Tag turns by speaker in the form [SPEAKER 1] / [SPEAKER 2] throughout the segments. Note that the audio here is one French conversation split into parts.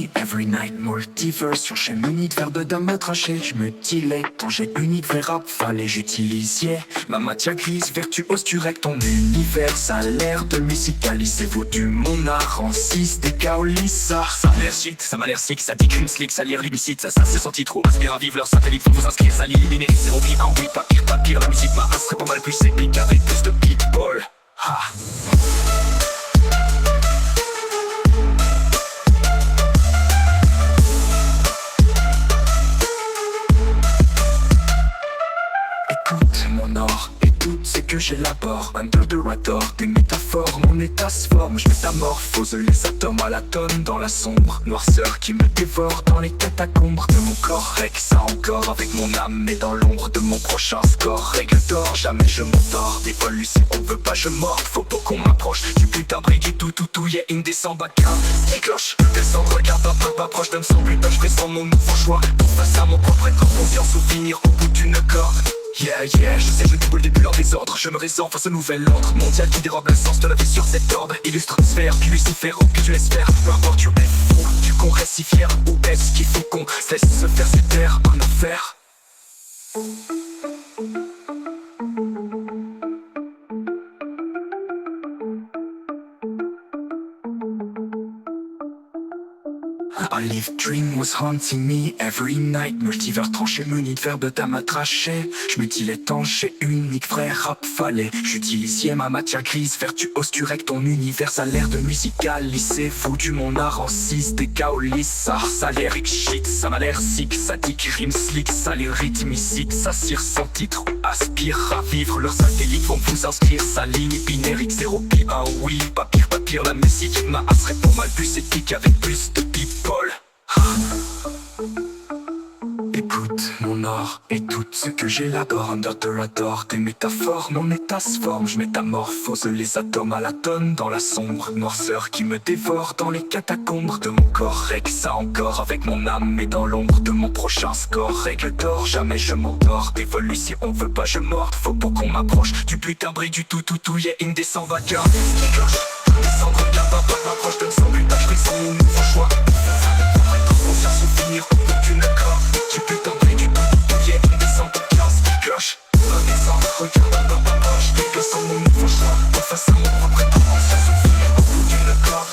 [SPEAKER 1] me every night. Multiverse sur chaîne unique, verbe de dame tranché. Je me dilais, ton jet unique, vrai rap, fallait j'utilise ma matière grise, vertuose, tu règles ton univers. Ça a l'air de musicaliser, vaut du mon art en 6 des Kaolissa. Ça a l'air shit, ça m'a l'air sick, ça dit crime slick, ça lit limicite, ça c'est senti trop. Aspire à vivre leur satellite, faut vous inscrire, ça lit numérique, zéro pire, en oui, pas pire, la musique m'a serait pas mal plus épique avec plus de people. Ha. Écoute mon or et tout ce que j'élabore. Under the radar, des métaphores, mon état se forme. Je métamorphose les atomes à la tonne dans la sombre noirceur qui me dévore dans les catacombes de mon corps. Règle ça encore avec mon âme, mais dans l'ombre de mon prochain score. Règle d'or, jamais je m'endors. Dévolu si on veut pas, je mords. Faut pas qu'on m'approche du putain brigue tout, yeah, indécent bacin. Les cloches, descendre, regarde pas proche d'un son putain, je pressens mon nouveau choix. Pour face à mon propre être, confiance ou finir au bout d'une corde. Yeah, je sais, je double le début en désordre. Je me raisonne face au nouvel ordre mondial qui dérobe l'insens de la vie sur cette corde. Illustre sphère, puis Lucifer, oh que tu l'espères. Peu importe, tu es fou, tu qu'on reste si fier. Ou est-ce qu'il faut qu'on se laisse se faire cette terre en enfer? A live dream was haunting me every night. Multivers tranché, muni de verbe d'âme à tracher. Je mutilais étanché, unique, vrai rap fallait. J'utilisais ma matière grise, vertuose, tu règles ton univers. Ça a l'air de musicaliser, foutu mon art en 6 des Kaolissa. Ça a l'air shit, ça m'a l'air sick, ça dit rime slick, ça les rythmicite, ça cire sans titre, aspire à vivre. Leurs satellites vont vous inscrire, sa ligne binaire X0 pi 1, oui, pas pire, la musique ma serait pour mal plus épique avec plus de people. Écoute mon or et tout ce que j'élabore. Under the radar, des métaphores, mon état se forme. Je métamorphose les atomes à la tonne dans la sombre noirceur qui me dévore dans les catacombes de mon corps. Règle ça encore avec mon âme, mais dans l'ombre de mon prochain score. Règle d'or, jamais je m'endors. Dévolu si on veut pas, je mords. Faut pour qu'on m'approche du putain brigue du tout, yeah, indécent vaca. Les cloches, descendre, regarde pas m'approche de son putain, je fais mon nouveau choix. Confiance ou finir au bout d'une corde. Tu peux t'embrer du tout, yeah, descends ton classe. Cloche, redescendre, regarde pas proche. Que sans mon nouveau choix, en face à mon propre état. Confiance ou finir au bout d'une corde.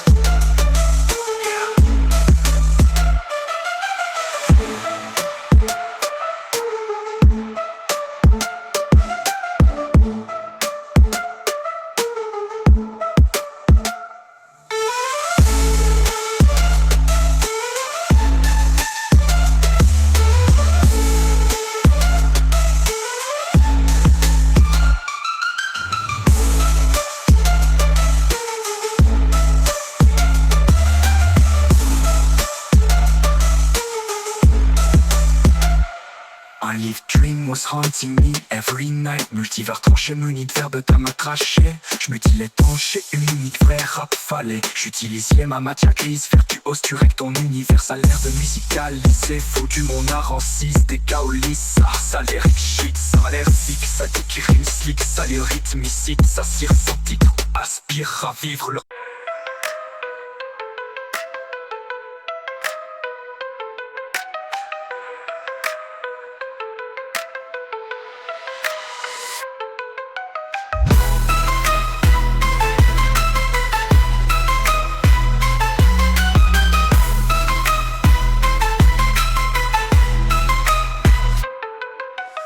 [SPEAKER 1] A live dream was haunting me every night. Multivers tranché, muni de verbe d'âme à tracher. Je mutilais étanché, unique, vrai rap fallait. J'utilisais ma matière grise, vertuose, tu règles ton univers. Ça a l'air de musicaliser, foutu mon art en 6 des Kaolissa. Ça a l'air shit, ça m'a l'air sick, ça dit qu'il rime slick, ça les rythmicite, ça cire sans titre, aspire à vivre leur...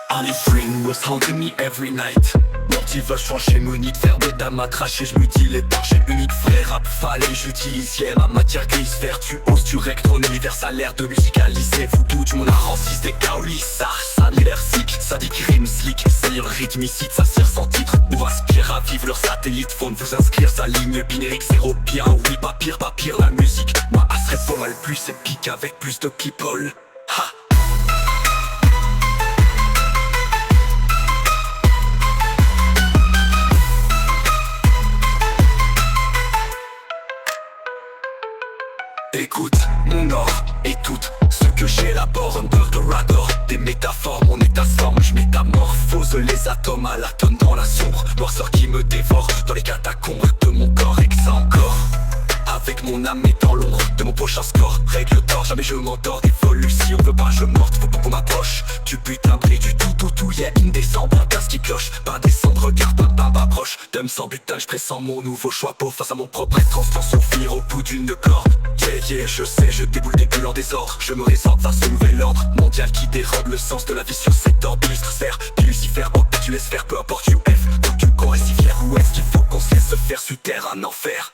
[SPEAKER 1] A dream was haunting me every night. Multivers tranché, muni de verbe d'âme à tracher. Je mutilais étanché, unique, vrai rap fallait. J'utilisais ma matière grise, vertuose, tu règles ton univers. Ça a l'air de musicaliser, foutu du mon art en 6 des Kaolissa. Ça a l'air sick, ça dit qu'il rime slick, ça lit le rythmicite, ça sert sans titre. Nous aspire à vivre, leurs satellites font de vous inscrire. Sa ligne binaire X0 bien, oui, pas pire, la musique moi serait pas mal plus épique avec plus de people. Ha. Écoute mon or et tout ce que j'élabore. Under the radar, des métaphores, mon état se forme. Je métamorphose les atomes à la tonne dans la sombre noirceur qui me dévore dans les catacombes de mon corps. Et que ça encore Avec mon âme et dans l'ombre de mon prochain score. Règle d'or, jamais je m'endors. D'évolution, veut pas je morte, faut pas qu'on m'approche. Du putain prix du tout, yeah, indécent. Pas ce qui cloche, pas descendre, regarde, pas proche. D'homme sans butin, je pressens mon nouveau choix peau face à mon propre être. Transforme finir au bout d'une corde. Yeah, je sais, je déboule des bulles en désordre. Je me résorbe face au nouvel ordre mondial qui dérobe le sens de la vie sur cette orbe. Illustre sphère, Lucifer, que tu laisses faire, peu importe UF. Donc tu qu'on reste si fier, où est-ce qu'il faut qu'on se laisse faire sur terre un enfer?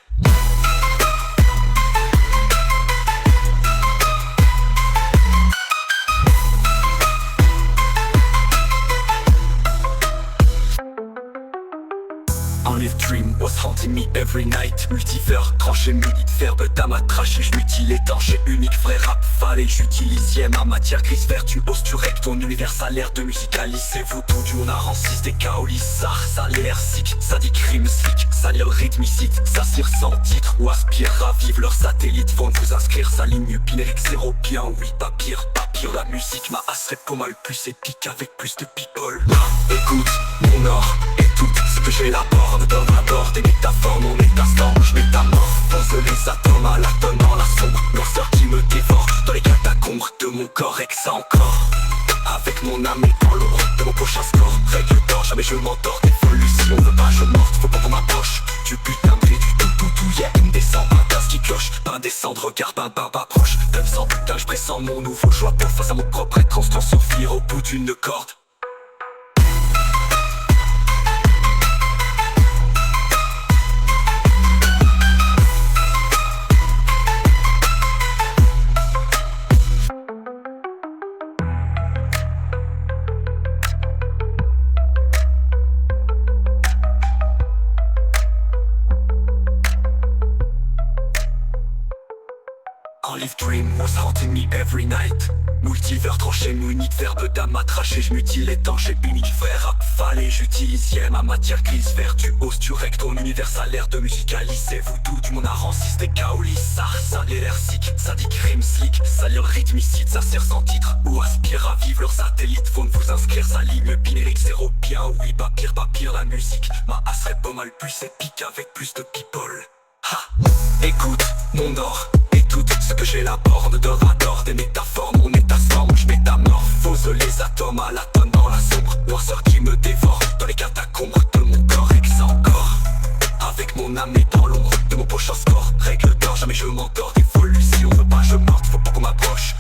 [SPEAKER 1] Only dream was haunting me every night. Multivers, tranché, muni de verbe d'âme à tracher. J'mutile étanche et unique, vrai rap fallait. J'utilise ma matière grise vertuose. Tu règles ton univers, ça a l'air de musicaliser. Vous tout du on a rancise des kaolissards. Ça a l'air sick, ça dit crime slick. Ça lit le rythmicite, ça cire sans titre. Ou aspire à vivre leurs satellites. Vont vous inscrire, sa ligne binérique zéro bien. Oui, pas pire, la musique m'a asserait pour mal plus épique avec plus de people. Écoute, mon or et tout ce que j'ai la borne dans ma bord. Des métaphores, mon état je métamorphose les atomes à l'atome dans la sombre noirceur qui me dévore. Dans les catacombes de mon corps, ex encore. Avec mon âme et dans l'ombre de mon prochain score. Règle d'or, jamais je m'endors. D'évolution, veut pas je morte, faut pas qu'on m'approche. Du putain prix du tout, yeah, indécent. Pas ce qui cloche, pas descendre, regarde, pas proche. D'homme sans putain, je pressens mon nouveau choix pour face à mon propre être. On se s'enfuir au bout d'une corde. Only dream was haunting me every night. Multivers tranché, muni de verbe d'âme à tracher. J'mutile étanche et unique, vrai rap fallait. J'utilise ma matière grise vertuose. Tu règles ton univers, ça a l'air de musicaliser. Vous tout du monde a rancise des kaolissards. Ça a l'air sick, ça dit crime slick. Ça lit le rythmicide, ça sert sans titre. Ou aspire à vivre leurs satellites. Vont vous inscrire, sa ligne binérique zéro bien. Oui, pas pire, la musique m'a asserait pas mal plus épique avec plus de people. Ha. Écoute, mon or et tout ce que j'ai la borne d'or à d'or. Des métaphores, mon état forme, je métamorphose les atomes à l'atome dans la sombre noirceur qui me dévore. Dans les catacombes de mon corps, ex encore. Avec mon âme et dans l'ombre de mon prochain score. Règle d'or, jamais je m'endors. D'évolution, veut pas je morte, faut pas qu'on m'approche.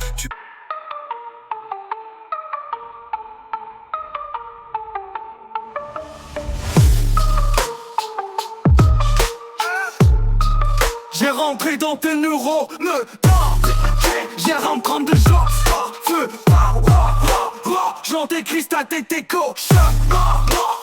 [SPEAKER 2] J'ai rentré dans tes neurones, j'ai rentré de choc, feu, j'en décris ta tête écho.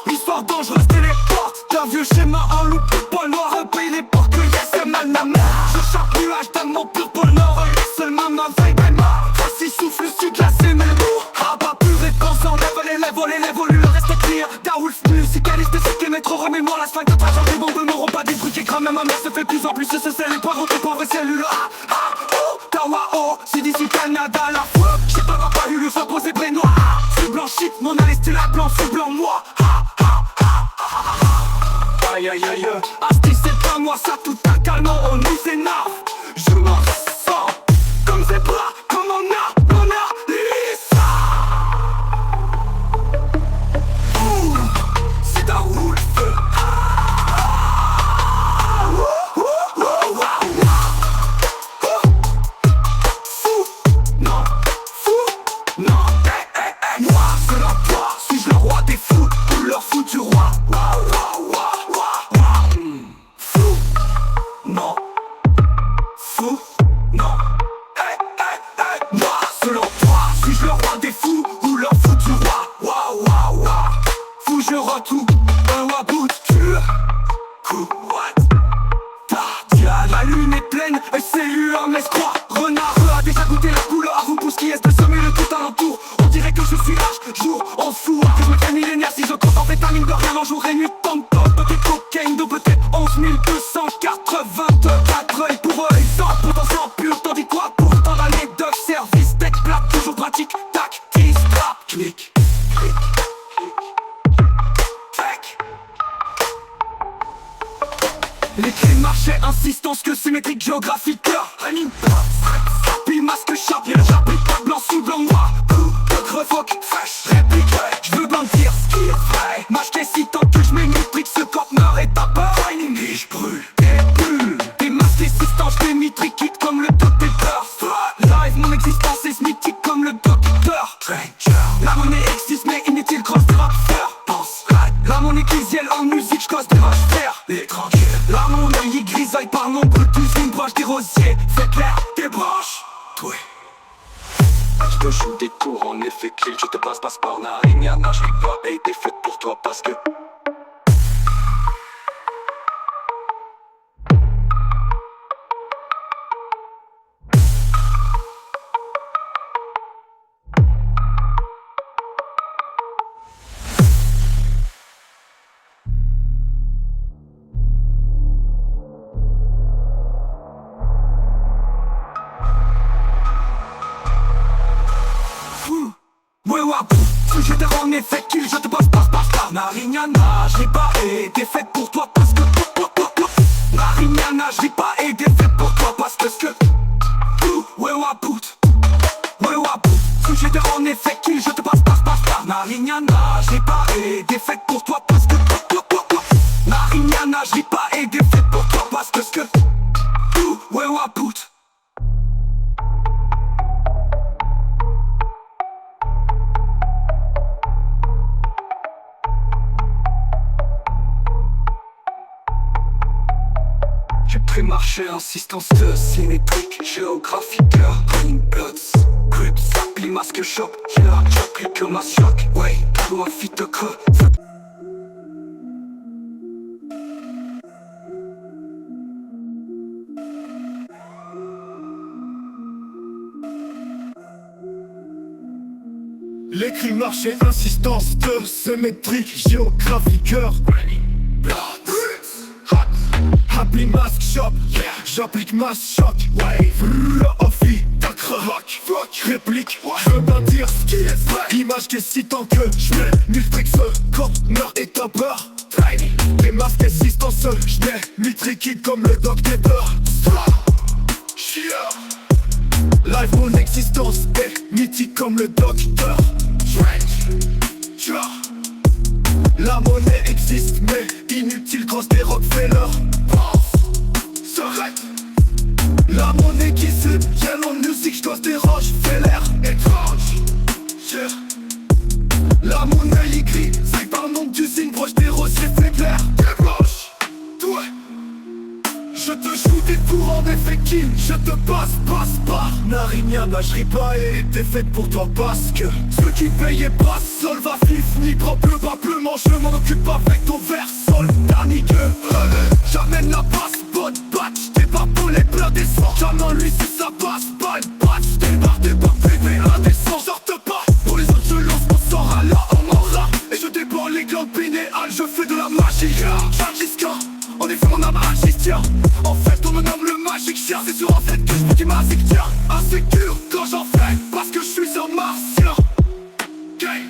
[SPEAKER 2] Histoire dangereuse téléporte, d'un vieux schéma en loup, purple noir, repaye les portes, yes, c'est mal ma main. Je chaque nuage d'un mon purple nord, seulement ma veille, ben mort. Voici souffle sud, glacé, mais lourd. Rabat pur et pensant, les volus, le reste clear. Daoulf, musicaliste, c'est que métro, remémore la sphinx de trajan, des bombes n'auront pas des bruits qui crament, même ma mère se fait plus en plus, c'est les poireaux, tes pauvres cellules. Tawao, c'est d'ici Canada, la foi. J'ai pas eu le feu posé près noir. Sous blanchi, mon allée la blanc, sous blanc moi. Aïe aïe aïe, Asti c'est pas moi, ça tout un calme, on nous énerve. Je m'en sors, comme zébra, comme on a l'issa. C'est Daoulf. La lune est pleine, c'est eu un espoir. Renard a déjà goûté la couleur. Vous pousse qui est de semer le tout alentour. On dirait que je suis lâche, jour en fou. Que je me gagne millénaire si je compte en vitamine de rien en jour et nuit. Tom-tom, peut-être cocaine, de peut-être 11 284. Et pour eux, exemple, potentiel pur. Tandis quoi, pourtant l'année de service. Tech plat, toujours pratique. Tac, tis, trap, clic. Les clés de marché, insistance que symétrique, géographique, cœur, running puis masque sharp, y'a le j'applique pas blanc sous blanc noir. Coup, revoque, fresh, réplique, j'veux bandir ce qui est vrai. M'acheter si tant que j'mets une métrique, ce corner est ta peur. Et j'brûle, des masques résistants, j'démitrique, quitte comme le docteur. Live, mon existence est mythique comme le docteur. La monnaie existe mais inutile, cross des rappeurs. Pense, la monnaie ecclésiale en musique, j'cause des roches verts. Les tranquilles, la monnaie y grisaille par nombre d'usines, broche des rosiers. Fais clair, des broches. Ouais. Je te joue des tours en effet kill, je te passe par Narignana, je pas été faite pour toi parce que sujet en effet kill, je te passe par Narignana, j'ai pas été faite pour toi parce que Narignana, j'ai pas été faite pour toi parce que sujet en effet kill, je te passe par Narignana, j'ai pas été faite pour toi parce que Narignana, j'ai pas été faite pour toi parce que j'ai pris marché, insistance de symétrique, géographique, running bloods, grip, sapli, masque shop, j'applique ma choc, ouais, toi fit de creux.
[SPEAKER 3] L'écrit marché, insistance de symétrique, géographique, running bloods. Happy mask shop, j'applique ma choc, wave, offi, rock, réplique, j'veux bien dire ce qui est vrai. Image qui est si tant que j'mets multrique, corner et topper. Les masques assistance, j'nais mitrique comme le docteur. Live mon existence est mythique comme le docteur. La monnaie existe mais inutile, grosse des Rockefeller. S'arrête. La monnaie qui se vient en musique, j'cause des roches, fais l'air étrange. La monnaie y gris, c'est par nom d'usine, broche des rosiers, fais clair, des broches. Toi, je te joue des tours en effet kill, je te passe par Narignana, je ris pas et t'es faite pour toi parce que ceux qui payaient pas sol va fif, ni propre probablement, je m'en occupe avec ton verre sol, dernier gueux. J'amène la passe, bonne batch, débarque pour les plats des soirs. J'amène lui si ça passe, pas une batch, débarque bébé, indécent, sorte pas. Pour les autres je lance mon sort à la Omora, et je déborde les glandes pinéales, je fais de la magie. Changisca, en effet mon âme magicien. En fait on me nomme le magique chien, c'est sur en fait que je me dis magique tiens. Insécure quand j'en fais, parce que je suis un martien. Gang,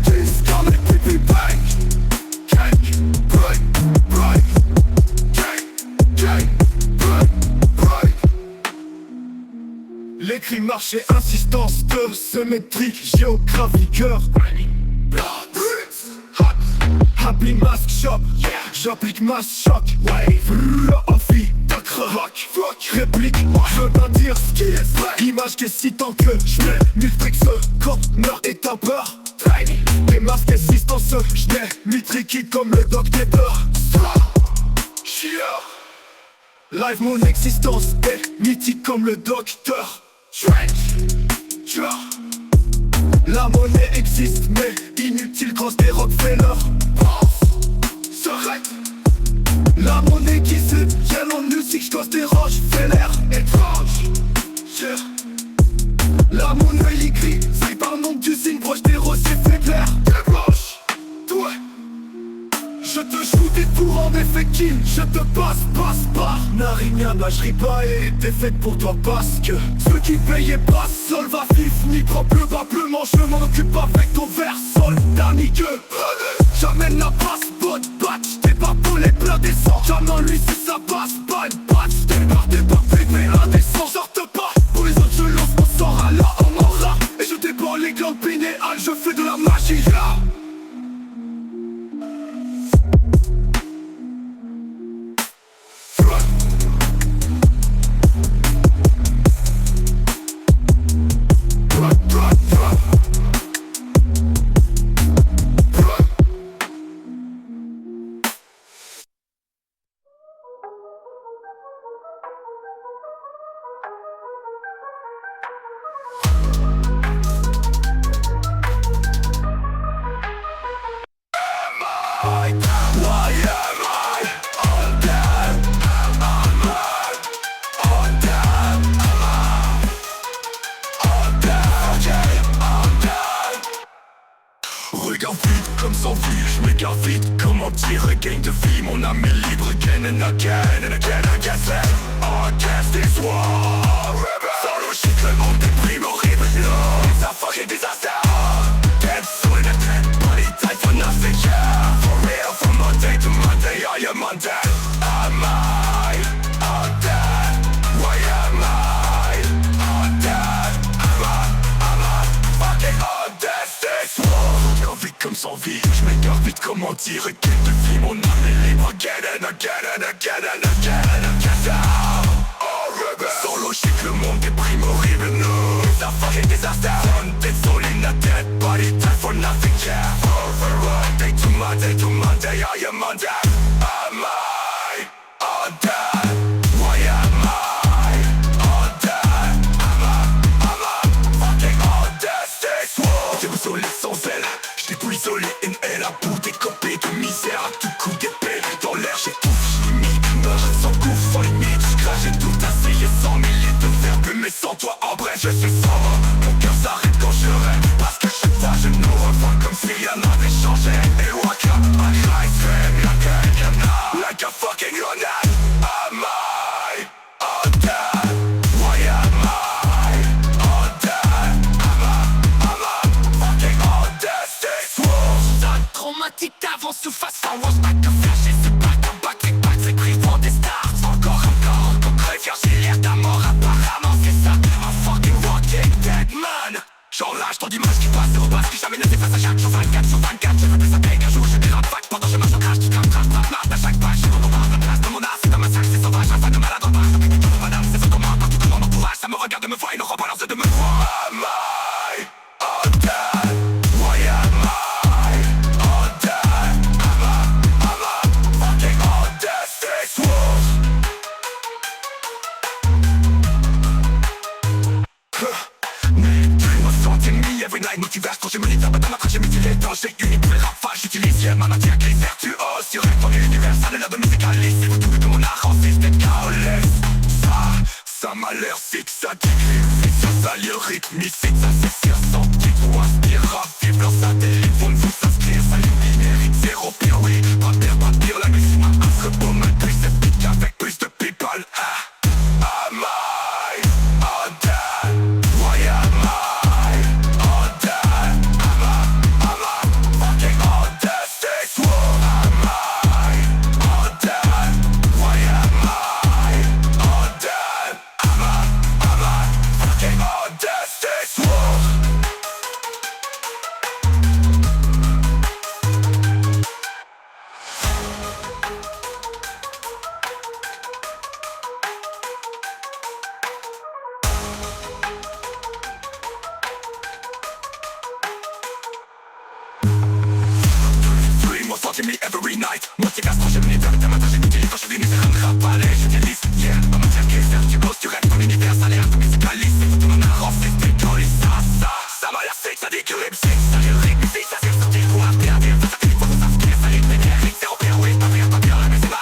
[SPEAKER 3] this comme les pipi bang. L'écrit marché, insistance de symétrique, géographique, happy mask shop, j'applique ma choc, wave, offi, rock, réplique, j'veux bien dire ce qui est vrai. Image qui est si tant que j'mets multrique, corner et topper. Les masques assistance, j'nais mitrique comme le docteur. Live mon existence est mythique comme le docteur. La monnaie existe mais inutile, grosse des Rockefeller. S'arrête. La monnaie qui se vient en musique, j'cause des roches, fais l'air étrange. La monnaie y gris, c'est par nom d'usine, broche des rosiers, fais clair, des broches. Toi, je te joue des tours en effet kill, je te passe par Narignana, je ris pas et t'es faite pour toi parce que ceux qui payaient pas sol va fif, ni probablement, je m'en occupe avec ton verre sol, dernier gueux. J'amène la passe, bonne linéal, je fais de la magie là.
[SPEAKER 1] Regarde vite comme sans vie, je m'égare vite. Comment dire, regain de vie, mon âme est libre again and again and again and again. Against this war, sans logique, le monde déprime horrible. Des affaires et des astères. Dead soul in a dead body, die for nothing, yeah. For real, from Monday to Monday, I am undead. Am I undead? Why am I undead? Am I fucking undead? This war. Vite comme sans vie, je m'égare vite, comment dire, again de vie, mon âme est libre again and again and again and again and again. Oh rebelle, sans logique, le monde déprime horrible, no. Des affaires et des astères. Dead soul in a dead body, die for nothing, yeah. Over Monday to Monday to Monday, I am undead. Am I undead? Why am I undead? Am I fucking undead? This war. J'étais isolé sans elle. J'étais isolé in elle, à bout décopé de misère, à tout coup d'épée. Dans l'air j'étouffe, j'limite, meurs sans coup, sans limite. J'crache, j'ai tout essayé, 100 000 litres de verbe, mais sans toi en vrai je suis sobre. Mon cœur s'arrête quand je rêve, parce que chaque fois je nous revois comme si rien n'avait changé. Et waka, I cry, scream, like a fucking grenade. Am I undead? Why am I undead? Am I fucking undead? This war. Zone traumatique d'avance ou face en was back to flash et c'est back to back, les packs écrivant des stars. Encore, qu'on crève, j'ai l'air d'un mort, apparemment c'est ça. Un fucking walking dead man. Genre lâche ton dimanche qui passe et repasse, qui jamais ne s'efface à chaque jour 24 sur 24. Je veux plus ça paye qu'un jour je dérape vague pendant que je marche en crash. Tu crames, marche à chaque page. Je repars la place de mon art, c'est un massacre, c'est sauvage. Un fan de malade en bas, ça fait des tours madame. C'est ce comment, partout comment m'encourage. Ça me regarde, me voit et ne rebalance de me croire. Am I undead? Why am I undead? Am I fucking undead? This war. Every night, multivers, quand je me libère, dans ma crache, j'ai mutilé, danger, unique, pour les rafages, j'utilise, yeah, ma matière qui est vertueuse, sur un ton universal, et l'heure de musicaliste, c'est vous tout de mon art, en système chaos, ça m'a l'air fixe, ça décrit, sur ça, le rythmique, ça c'est sûr, sans petit ou inspirant, vivre leur satellite, vont vous s'inscrire, ça numérique, zéro pire, oui, pas pire, la musique, un seul beau malgré, c'est pique avec plus de people, am I undead? Why am I undead? Am I fucking undead? This war. Am I undead? Why am I undead? Am I fucking undead? This war. Watching me every night. Motivation, je me libère de ta matin, j'ai mutilé quand je suis venu faire un rap. Allez, j'utilise, yeah, ma matière qui est vertueuse, tu rêves ton univers, ça a l'air tout musicaliste, c'est tout mon art, en fait, t'es collé, ça m'a l'air fake, ça dit que MC, ça lyrique, musique, ça c'est sorti, faut appeler à dire, ça fait des fois, ça se ça rythme énergique, c'est repère, oui, pas pire, la musique, c'est basse.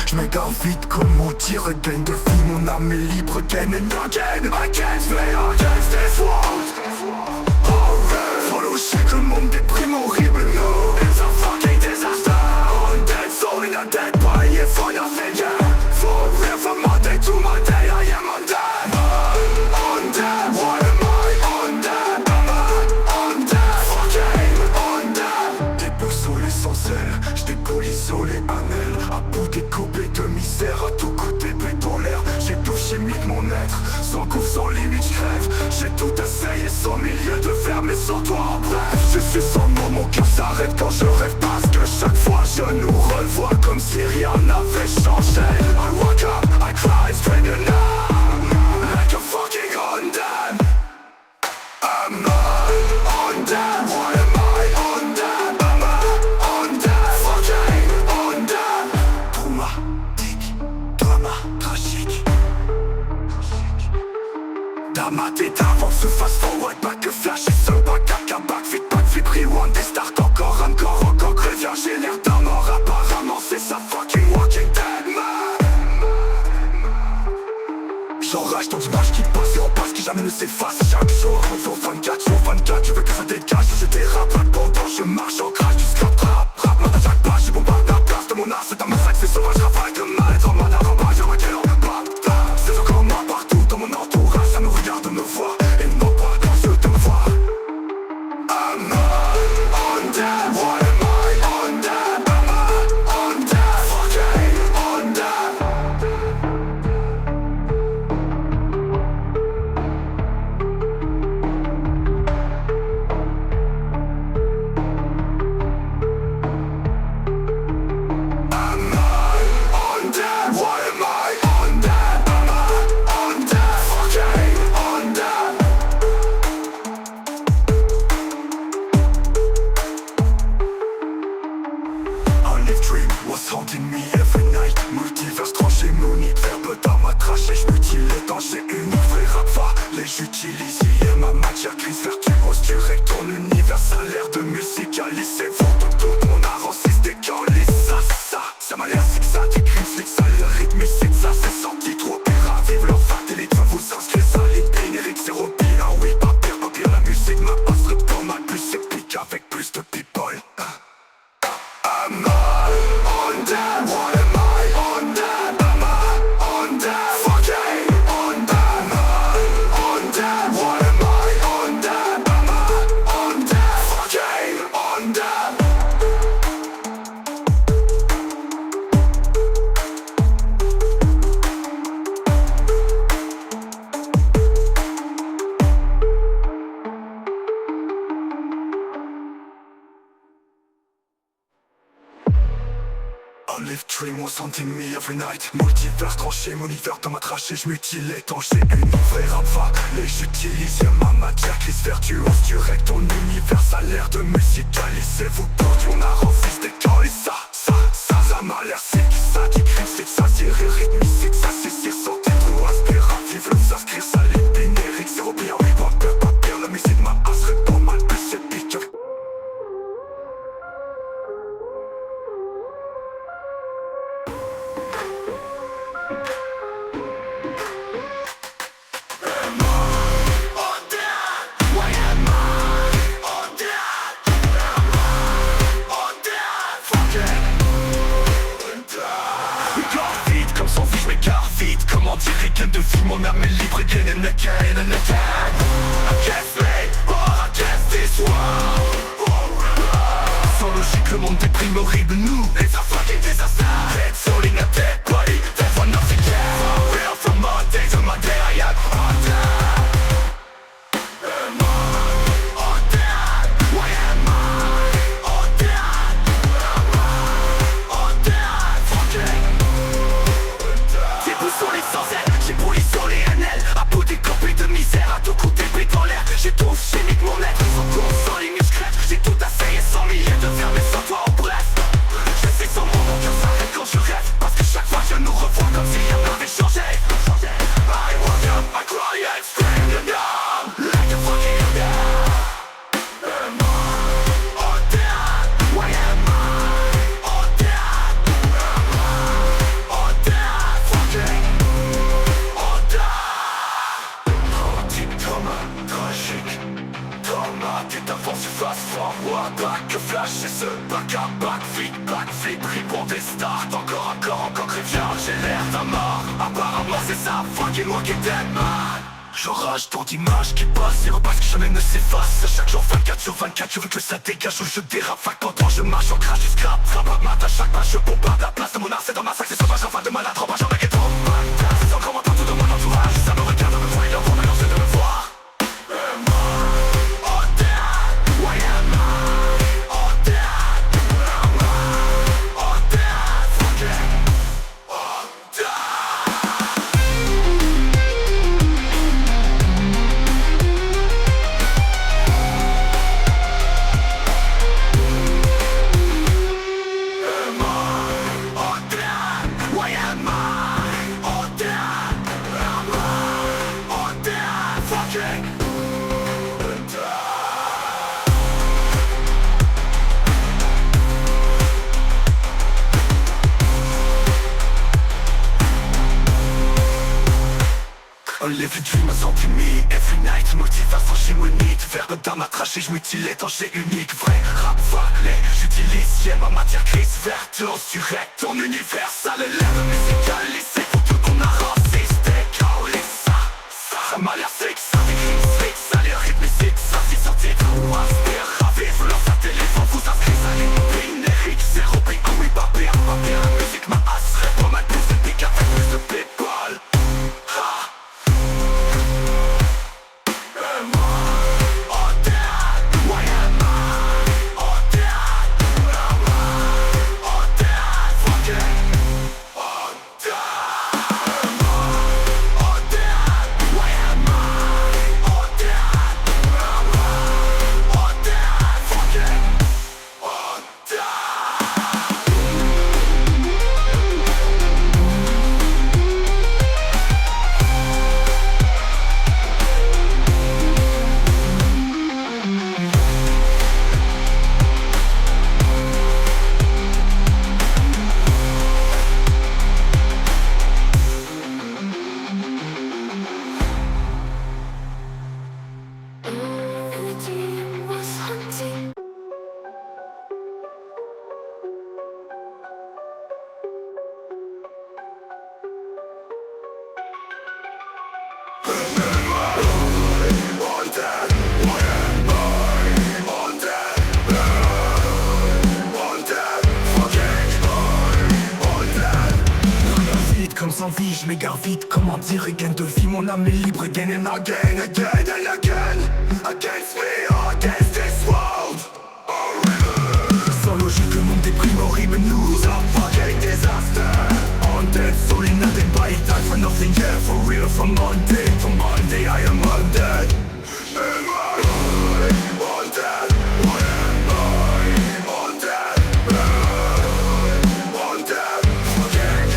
[SPEAKER 1] Je m'égare vite, comment dire, again de vie, mon âme est libre again and again. Against me, against this world. Horror, sans logique, le monde déprime horrible, no. It's a fucking disaster. Undead soul in a dead body, for nothing, yeah. For real, from Monday to Monday.
[SPEAKER 3] maître. Sans gouffre, sans limite, je crève. J'ai tout essayé sans milieu de fer, mais sans toi en bref. Je suis sans nom, mon cœur s'arrête quand je rêve, parce que chaque fois je nous revois comme si rien n'avait changé. I wake up, I cry, straight now, like a fucking undone. I'm undone, why am I undone? I'm undone, fucking undone. Traumatique, drama, tragique. Dama tête avant ce fast forward, back que flash et seul back à backflip, rewind des start encore, reviens, j'ai l'air d'un mort, apparemment c'est sa fucking walking dead man. J'enrage ton image qui passe et repasse, qui jamais ne s'efface. Chaque jour, sur 24, je veux que ça dégage. Je dérape pendant je marche en crash, du scrap rap, mode à chaque page, j'ai bombarde la place de mon art, c'est un massacre, c'est sauvage, rafale de mal-être en mal à rabat, j'ai raqué en bas. C'est encore moi partout dans mon entourage, ça me regarde, me voit, et non pas quand je te vois. I'm undone, why am I undone? I'm undone, fucking undone. I'm undone, why am I undone? I'm undone, fucking undone. Un live dream was haunting me every night. Multiverse tranché, mouni, verbe dans ma trachée. J'mutile les dangers, une vraie rap va. Les j'utilise hier ma matière grise vertueuse. Tu règles ton univers, ça a l'air de musicaliser. Vends tout mon art en systécalise. Ça m'a l'air sick, ça t'écrit flic, ça le rythme c'est ça, c'est sorti trop pire. Vive leur satellite, va vous inscrire, ça lit générique, c'est rempli. Ah oui, pas pire, la musique m'a passe pour mal plus épique avec plus de people. I'm undone, why am I undone? I'm undone, fucking undone. Undone, why am I undone? I'm undone, fucking undone. Un live dream was haunting me every night. Multiverse tranché, mon univers dans ma trachée. J'mutile les dangers, une vraie rap va. Les j'utilise, y'a ma matière glisse vertueuse. Tu règles ton univers, ça a l'air de musicaliser. Vous portez mon art en systécalise. Ça m'a l'air sick. Ça t'écrit c'est ça, c'est rythmique. Ça c'est sorti trop aspirant. Vive le s'inscrire, ça lit générique. C'est repris en hip-hop, pas pire. La musique m'a passe pour mal plus épique. Comment dire qu'elle de vie, mon âme est libre et qu'elle est naked. I can't sleep, I can't this world. Sans logique, le monde déprime horrible, nous it's a fucking disaster. Head, soul in a dead body, dead for nothing cares. Real from Monday to Monday, I am undone. Am I undone? Why am I undone? Am I undone? Fucking sur les sans ailes, j'ai brûlé sur les NL. À bout des copies de misère, à tout coup d'épée dans l'air. J'étouffe, j'énique mon être, sans cours, sans limite, je crève. J'ai tout essayé sans milliers de faire, mais sans toi en bref. Je sais sans mon cœur s'arrête quand je rêve. Parce que chaque fois je nous revois comme si rien n'avait changé. I wake up, I cry and scream the numb, like a fucking undone. Am I undone? Why am I undone? Am I undone? Fucking tragique. Trauma, t'es avant, tu fast forward. Back que flash et ce back à backflip, rebound des start. Encore, reviens, j'ai l'air d'un mort. Apparemment c'est ça, fucking walking dead man. J'enrage tant d'images qui passent et repassent que jamais ne s'effacent. Chaque jour 24 sur 24, je veux que ça dégage ou je dérape. Fac pendant je marche, en crash, je scrap. Frappe mat à chaque page, je bombarde la place de mon art. C'est dans ma sac, c'est sauvage, enfin de malade, rempage, j'en ai trop. C'est encore moi partout dans mon entourage, ça me Un live dream, un sentiment, every night. Motivation chez mon nid, verbe dans ma trachée, j'mutile étanché unique. Vrai rap valé, j'utilise, j'aime ma matière grise verte. Surrecte ton univers, ça l'élève musicalisé. Faut tout qu'on a racisté, caolé, ça m'a l'air sick, ça décrit, ça les rythmes musique, ça s'y sortit. Moi, c'est ravi, vous lancez un téléphone, vous inscrivez à l'épinérique. Zéro prix, oui, pas pire, musique, ma asse, répond mal plus de pique, avec plus de pétrole. Comme sans vie, je m'égare vite, comment dire, regain de vie, mon âme est libre, again and again, again and again. Against me, against this world. Sans logique, le monde déprime, horrible, nous a fucking disaster. Undead, soul in a dead body, die for nothing, yeah, for real, from Monday, I am undead. Am I undead? Why am I undead? Undead, fucking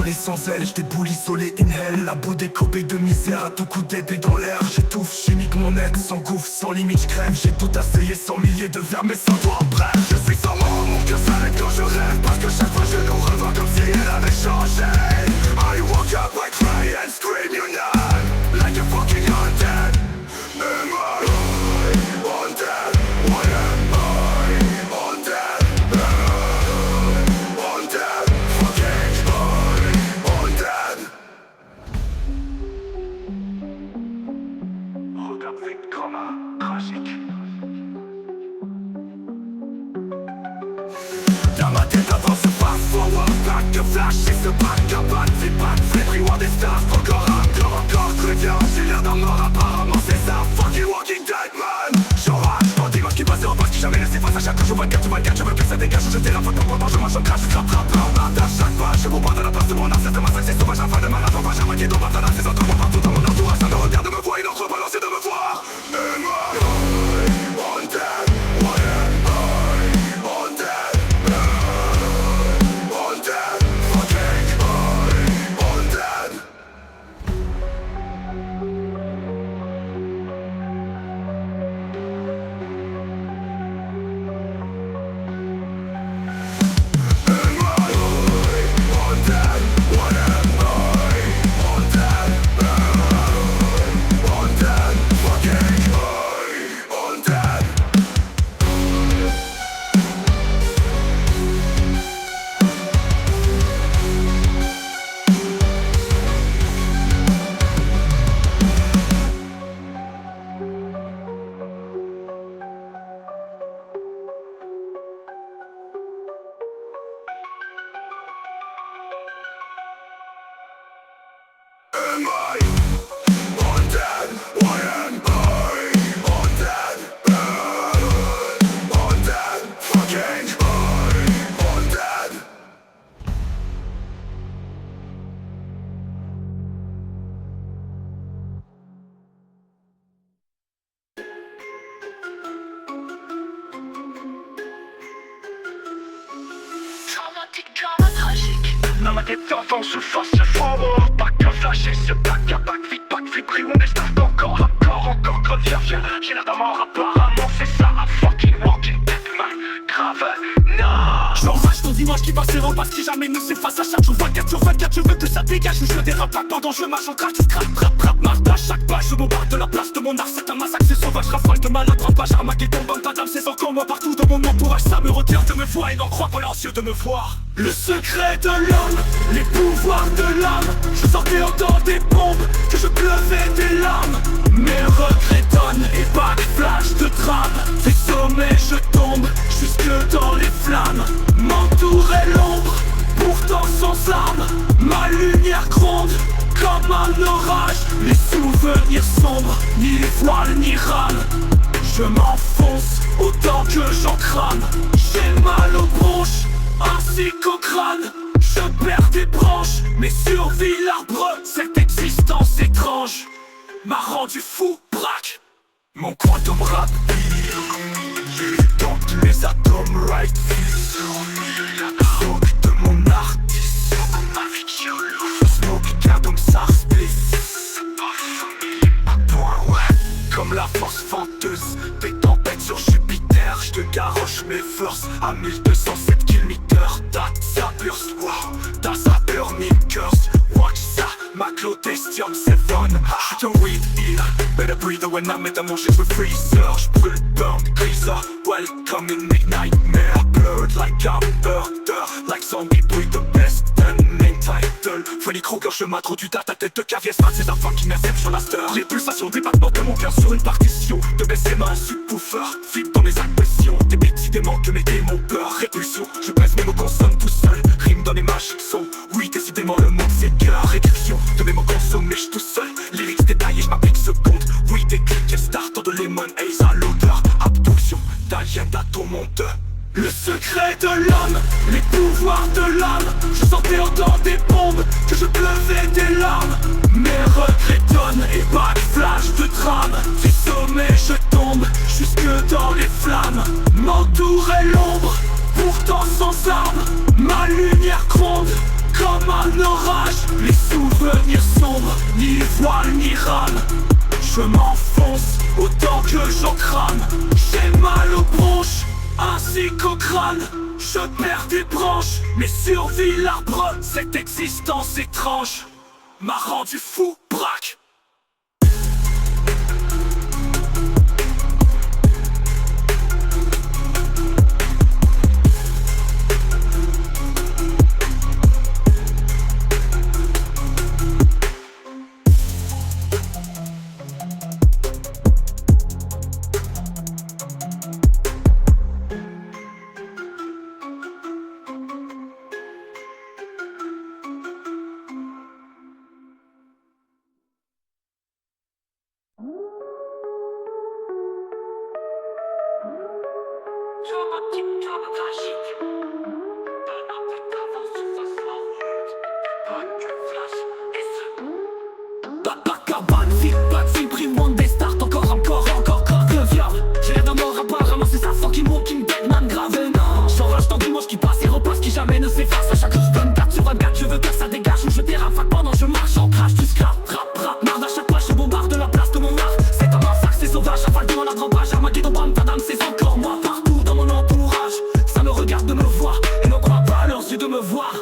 [SPEAKER 3] isolé sans elle, j'déboule isolé in hell. La boue décopée de misère à tout coup d'épée dans l'air. J'étouffe chimique mon être, sans gouffre, sans limite j'crève. J'ai tout essayé, sans milliers de vers mais sans toi bref. Je suis sans mort, mon cœur s'arrête quand je rêve. Parce que chaque fois je nous revois comme si elle avait changé. I woke up, I cry and scream your name like a fucking undead. Am I undead? Why am I undead? Undead, fucking undead. Regarde vite comme un tragique. Dans ma tête avance, fast forward, back to flash, et ce back up, back flip, reward des stars. Encore, très bien, j'ai l'air d'un mort apparemment, c'est ça, fucking walking dead man. J'enrage, quand des gosses qui passent et repassent, qui jamais laissé face à chaque jour, 24 sur 24, je veux plus ça dégage, jeter la faute pour moi, je marche en crash, je rattrape, à chaque page, je vous parle de la place de mon ancêtre, ma sexe, c'est sauvage, afin de mal avant, j'ai marqué dans ma tête, ces autres partout dans mon entourage, ça ne regarde de me voir, il en rebalancer de me voir. Am I undead? Why am I undead? Undead, fucking undead. Am I undead? Why am I undead? Undead, fucking undead.
[SPEAKER 4] Dramatique, drama tragique.
[SPEAKER 3] Dans ma tête d'enfant, je fast forward, back to flash, et ce back flip, reward des stars. Encore, reviens, j'ai l'air d'un mort apparemment, c'est ça, a fucking walking dead man. Grave, non. J'enrage ton
[SPEAKER 2] dimanche qui passe et repasse, qui jamais ne s'efface. À chaque jour 24/24, je veux que ça dégage. Je dérape pas pendant je marche en crash. Scrap, rap, marche à chaque page. Je bombarde de la place de mon art, c'est un massacre, c'est sauvage. Rafale de malade, rampage, Armageddon, bonne madame, c'est encore moi partout dans mon entourage. Ça me retient de me voir et n'en croit pas leurs yeux de me voir. Le secret de l'homme, les pouvoirs de l'âme. Je sortais autant des bombes que je pleuvais des larmes. Mes regrets donnent et pas des flashs de drame. Des sommets je tombe jusque dans les flammes. M'entourait l'ombre, pourtant sans armes. Ma lumière gronde comme un orage. Les souvenirs sombres, ni voile ni rame. Je m'enfonce autant que j'en crame. J'ai mal aux bronches ainsi qu'au crâne. Je perds des branches, mais survie l'arbre. Cette existence étrange m'a rendu fou, braque. Mon quantum rap dans tous les atomes, right. Smoke de mon artiste, ma fiction. Smoke car donc ça spliff. Comme la force venteuse des tempêtes sur Jupiter. Je te garoche mes forces à 1207 km. Das burst, wow, das burning curse. Watch ça, ma clotestion s'évonne. Je te weed in, better breathe when I'm at manger je freezer. Je brûle, burn, geyser, welcome in make nightmare. Blurred like a murder, like zombie bruit de best main title. Freddy Krueger, je m'introduis à ta tête de caviar. C'est un fucking inception master. Les pulsations des battements de mon cœur sur une partition. De baisser mains, subwoofer, vibre dans mes agressions. Des bêtises, des manques, mes démons, peur, répulsion. Je pèse mes mots, consomme tout seul. Rime dans les magiques sont. Oui, décidément le monde c'est cœur. Réduction de mes mots consommés, je tout seul. Lyrics détaillés, je m'applique seconde. Oui, des clics, start de lemon haze à l'odeur. Abduction d'alien d'atomonde. Le secret de l'homme, les pouvoirs de l'âme. Je sentais autant des bombes que je pleuvais des larmes. Mes regrets donnent et pas de flash de drame. Du sommet je tombe jusque dans les flammes. M'entourait l'ombre, pourtant sans armes. Ma lumière gronde comme un orage. Les souvenirs sombres, ni voile ni rame. Je m'enfonce autant que j'en crame. J'ai mal aux bronches ainsi qu'au crâne. Je perds des branches, mais survie l'arbre. Cette existence étrange m'a rendu fou, braque. J'ai l'air d'un mort à part ramasser sa fucking walking dead man grave. J'enrage dans dimanche qui passe et repasse, qui jamais ne s'efface. À chaque jour 24/24, je veux que ça dégage. Ou je dérape pendant je marche en crash. Du scrap, rap, marde à chaque page, je bombarde de la place de mon art. C'est un massacre, c'est sauvage, rafale de malade, rampage, Armageddon, bonne madame, c'est encore moi partout dans mon entourage. Ça me regarde de me voir et n'en croit pas leurs yeux de me voir.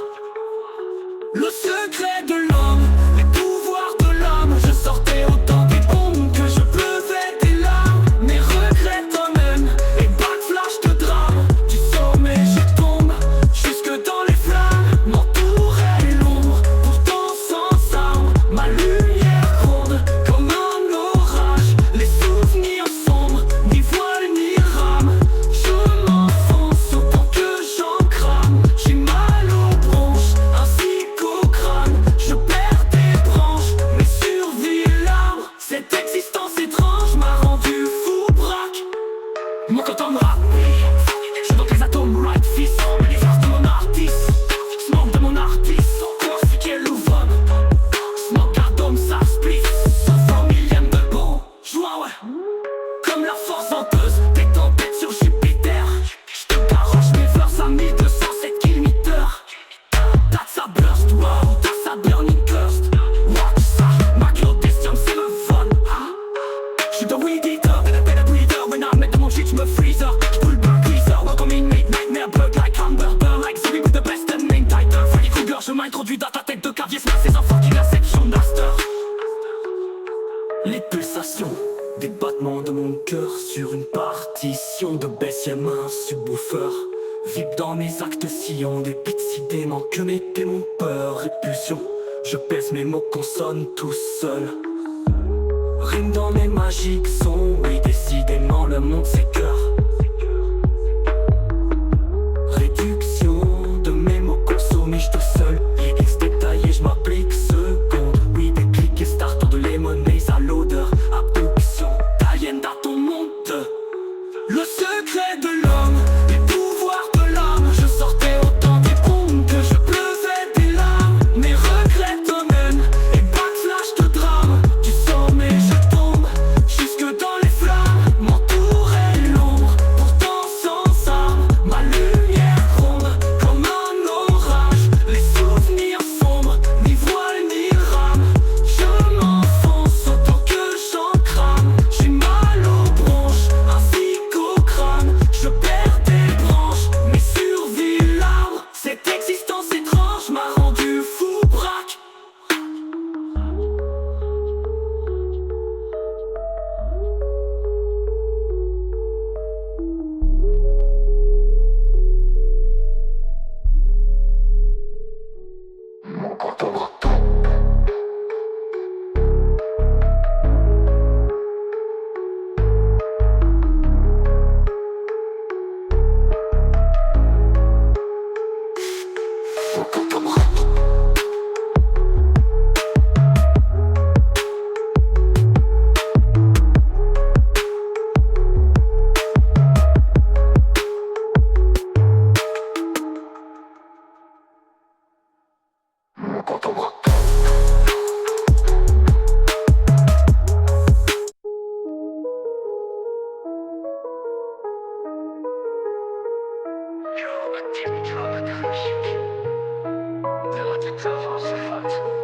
[SPEAKER 2] Le secret de l'homme, les pouvoirs de l'âme. Je sortais autant des bombes que je pleuvais des larmes. Mes regrets t'emmènent et pas de flash de drame. Du sommet je tombe jusque dans les flammes. M'entourait l'ombre, pourtant sans armes. Ma lumière gronde comme un orage. Les souvenirs sombres, ni voile ni rame. Je m'enfonce autant que j'en crame. J'ai mal aux bronches ainsi qu'au crâne. Je perds pulsations, des battements de mon cœur sur une partition de Bessia main subwoofer. Vibre dans mes actes sillons, des beats si déments que mes démons peur, répulsion. Je pèse mes mots, consonnes tout seul. Rime dans mes magiques sons, oui décidément le monde s'écœure. Réduction de mes mots consommés, je tout seul. X détaillé, je m'applique seconde. Oui des clics et starters de les monnaies à l'odeur. Abduction, taillenne dans ton monde. Le secret de l'homme, les pouvoirs de l'âme. Je sortais autant des bombes que je pleuvais des larmes. Mes regrets te mènent et backflash de drame. Du sommet je tombe, jusque dans les flammes. M'entourait l'ombre, pourtant sans armes. Ma lumière gronde comme un orage. Les souvenirs sombres, ni voile ni rame. Je m'enfonce autant que j'en crame. J'ai mal aux bronches, ainsi qu'au crâne. Je perds des branches, mais survie l'arbre. Cette existence étrange m'a rendu fou braque.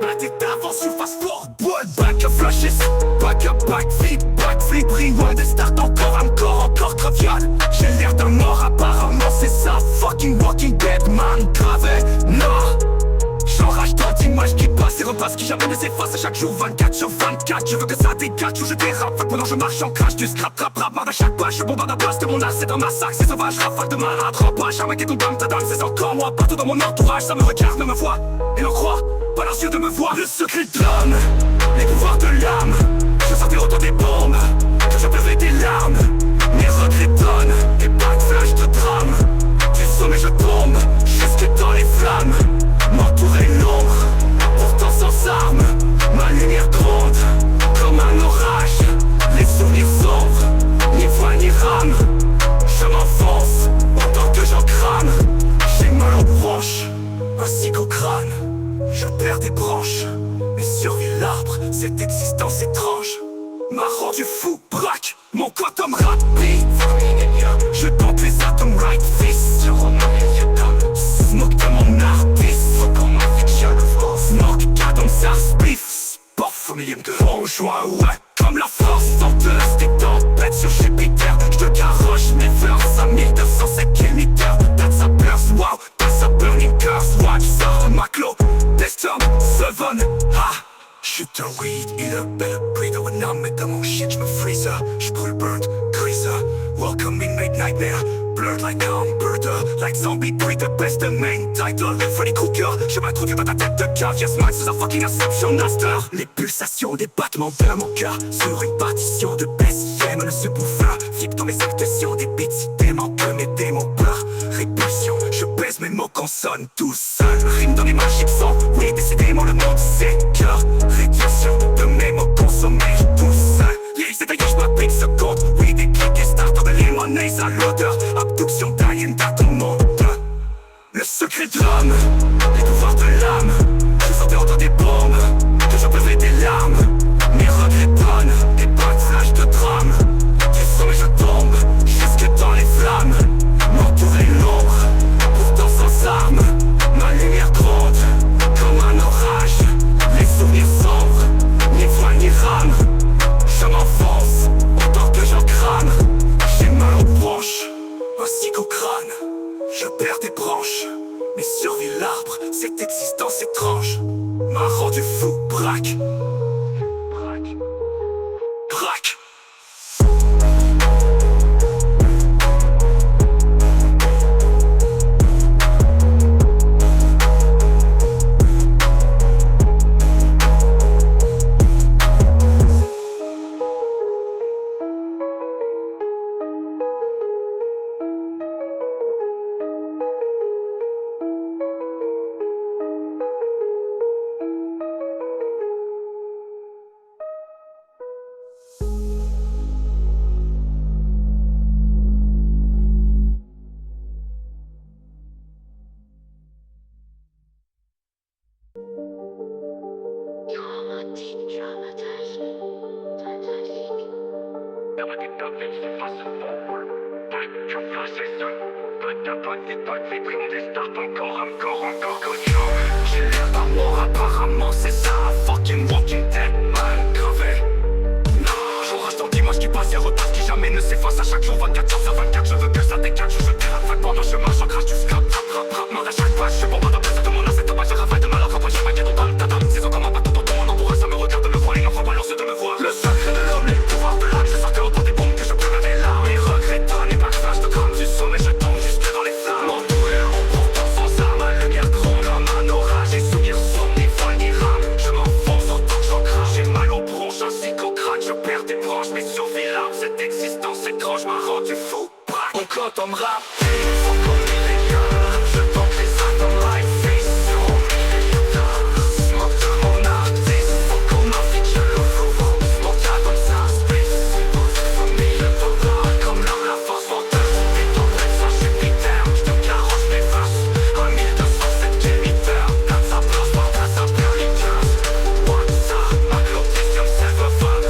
[SPEAKER 2] Back d'avance, you fast forward, boy. Back up flushes, back up, backflip, rewind et start encore creviole. J'ai l'air d'un mort, apparemment c'est ça. Fucking walking dead man, gravé, non. J'enrage tant d'images qui passent et repassent, qui jamais ne s'effacent à chaque jour 24 sur 24. Je veux que ça dégage ou je dérape. Fait que pendant je marche en crash, tu scrap, rap, marre à chaque page. Je bombarde à place de mon âge, c'est un massacre, c'est sauvage. Rafale de malade, rampage, un mec et ton dame, ta dame, c'est encore moi. Partout dans mon entourage, ça me regarde, me voit et l'on croit. Pas leurs yeux de me voir, le secret de l'homme, les pouvoirs de l'âme. Je sentais autant des bombes que je pleuvais des larmes. Mes regrets donnent des backflash de drame. Du sommet je tombe, jusque dans les flammes. M'entourer l'ombre, pourtant sans armes. Ma lumière gronde, comme un orage. Les souvenirs sombres, ni voile ni rame. Je m'enfonce, autant que j'en crame. J'ai mal aux branches, ainsi qu'au crâne. Je perds des branches, mais survit l'arbre. Cette existence étrange m'a rendu fou, braque. Mon quantum rapide, je pompe les atomes right fist. Smoke de mon artiste, faut qu'on m'en fiction. Smoke, cadence, arspiff. Sport familier de bonjour, ouais. Comme la force senteuse des tempêtes sur Jupiter. Je te garoche mes fleurs à 1207 km. That's a burst, wow, that's a burning curse. Watch ça, Maclo, Destom, Seven, ah. Shoot un weed, il a better breather. When I'm dans mon shit, j'me freezer. J'brûle burnt, creaser. Welcome in midnight nightmare. Blurred like hamburger, like zombie breather. Best the main title, Freddy Krueger. Je m'introduis dans ta tête de cave. Yes man, c'est un fucking Inception master. Les pulsations des battements de mon cœur sur une partition de BSM. Le subwoofer vibre dans mes actions, des beats si déments que mes démons peur. Répulsion, je pèse mes mots consonnes tout seul. Rime dans les magiques sons, oui décidément le monde s'écœure. Réduction de mes mots consommés tout seul. Yeah, c'est d'ailleurs je m'applique seconde. Oui des clics et starters de les monnaies à l'odeur. Abduction taillenne dans ton monde. Le secret de l'homme, les pouvoirs de l'âme. Je sentais autant des bombes que je pleuvais des larmes. Mes regrets donnent des backflash de drame. Du sommet je tombe, jusque dans les flammes. M'entourer l'ombre, pourtant sans armes. Ma lumière gronde, comme un orage. Les souvenirs sombres, ni voile ni rame. Je m'enfonce, autant que j'en crame. J'ai mal aux branches, ainsi qu'au crâne. Je perds des branches, mais survit l'arbre. Cette existence étrange m'a rendu fou, braque. Braque.
[SPEAKER 1] ta vie c'est pas ce fond. Tu fais c'est seul. Pas ta bonne des bonnes vibrines des stars. Encore cocho. J'ai l'air d'un mort apparemment c'est ça. Fucking walking dead mal crevé. Je rage dans l'image qui passe et repasse, qui jamais ne s'efface à chaque jour 24h/24. Je veux que ça décale, je thérapie pendant je marche en crash du scrap. Rap, mode à chaque page, je suis bon dans de mon asset. Je rafale de malheur, rapproche, je m'inquiète dans le tata. C'est comme un bateau dans mon entourage, ça me regarde de me voir, il en faut balance de me voir. Le secret de l'homme, les pouvoirs de l'âme, je sortais autant des bombes que je peux rêver là. Mes regrets donnent et backflash de crame du sommet, je tombe juste dans les flammes. Entouré en pourtant sans arme, ma lumière gronde comme un orage. Et soupirs sont ni voile ni rame, je m'enfonce autant que j'en crache. J'ai mal aux bronches ainsi qu'au crâne, je perds des branches, mais survie l'arbre. Cette existence étrange m'a rendu fou. On compte en me rappeler, faut qu'on millénium. Je tente les sacs dans my face, sur au milieu de smoke de mon artiste. Faut qu'on m'invite, je le fous. Smoke ça comme ça, space. Famille de dollar, comme l'homme la force menteuse. Et ton ça chez Peter, je te carrosse mes verses. 1207 géniteur, dans sa place, par dans sa purliteuse. What's up, ma clotisse comme Silver Fun.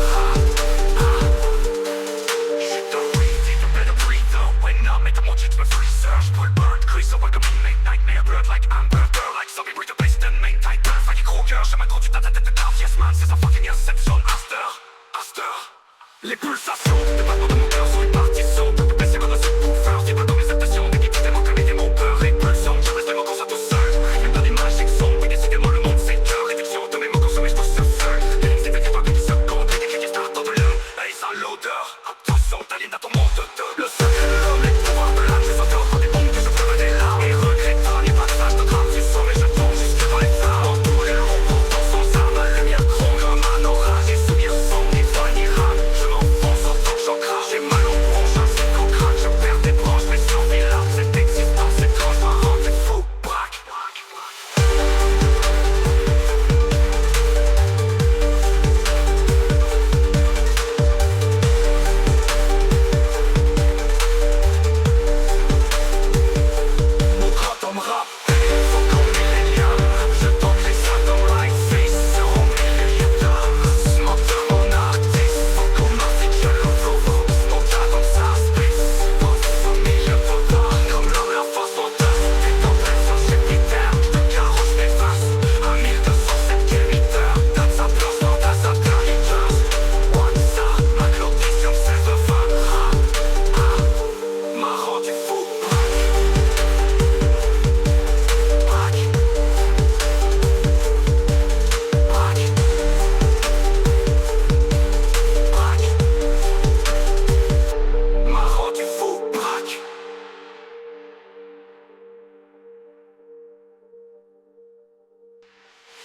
[SPEAKER 1] J'suis dans weed, c'est de better breather. When I'm at the motion, je me freezer. J'pull bird, crease, so welcome to make nightmare. Bird like Amber, bird like zombie, breathe the bass, then main tight. Bird like gros cœur, j'ai mal trop du tas de tête de carte. Yes man, c'est sa fucking inception. Aster. Les pulsations, des battements de mon cœur sont une partie sombre. Je peux baisser ma recette pour faire, c'est pas dans mes adaptations. Des guides tellement comme mon peur et pulsion. Je reste mon constat tout seul. Une bonne image, c'est sombre. Oui, décidément, le monde c'est cœur. Réduction de mes mots consommés, je pousse seul. C'est fait pas qu'une seconde. Et des clics qui startent dans de l'heure. Et ça l'odeur. Attention, t'alignes à ton monde de le secret de l'homme, les pouvoirs de l'âme. J'ai sauté autant des bombes que je peux des larmes. Et regrettant les passages de drame du sommet, je tombe jusque dans les flammes. Entouré le rond, pourtant sans arme. Ma lumière gronde comme un orage. Et souvenirs sont ni voile ni rame. Je m'enfonce autant que j'en crache. J'ai mal aux bronches, ainsi qu'au crâne. Je perds des branches, mais survie l'arbre. Cette existence étrange m'a rendu fou. Braque. Mon grand homme rap, faut qu'on millénium. Je tente les sacs dans my face, sur au milieu d'âme. Smoke de mon artiste, faut qu'on m'invite, je le fous. Smoke ça comme ça, space. Famille de dollar, comme l'homme la force menteuse. Et ton ça chez Peter, je te carrosse mes faces. 1207 géniteur, dans sa place, dans sa purliteuse. What's up, ma clotisse comme Silver Fun. M'a rendu fou. M'a rendu fou, braque.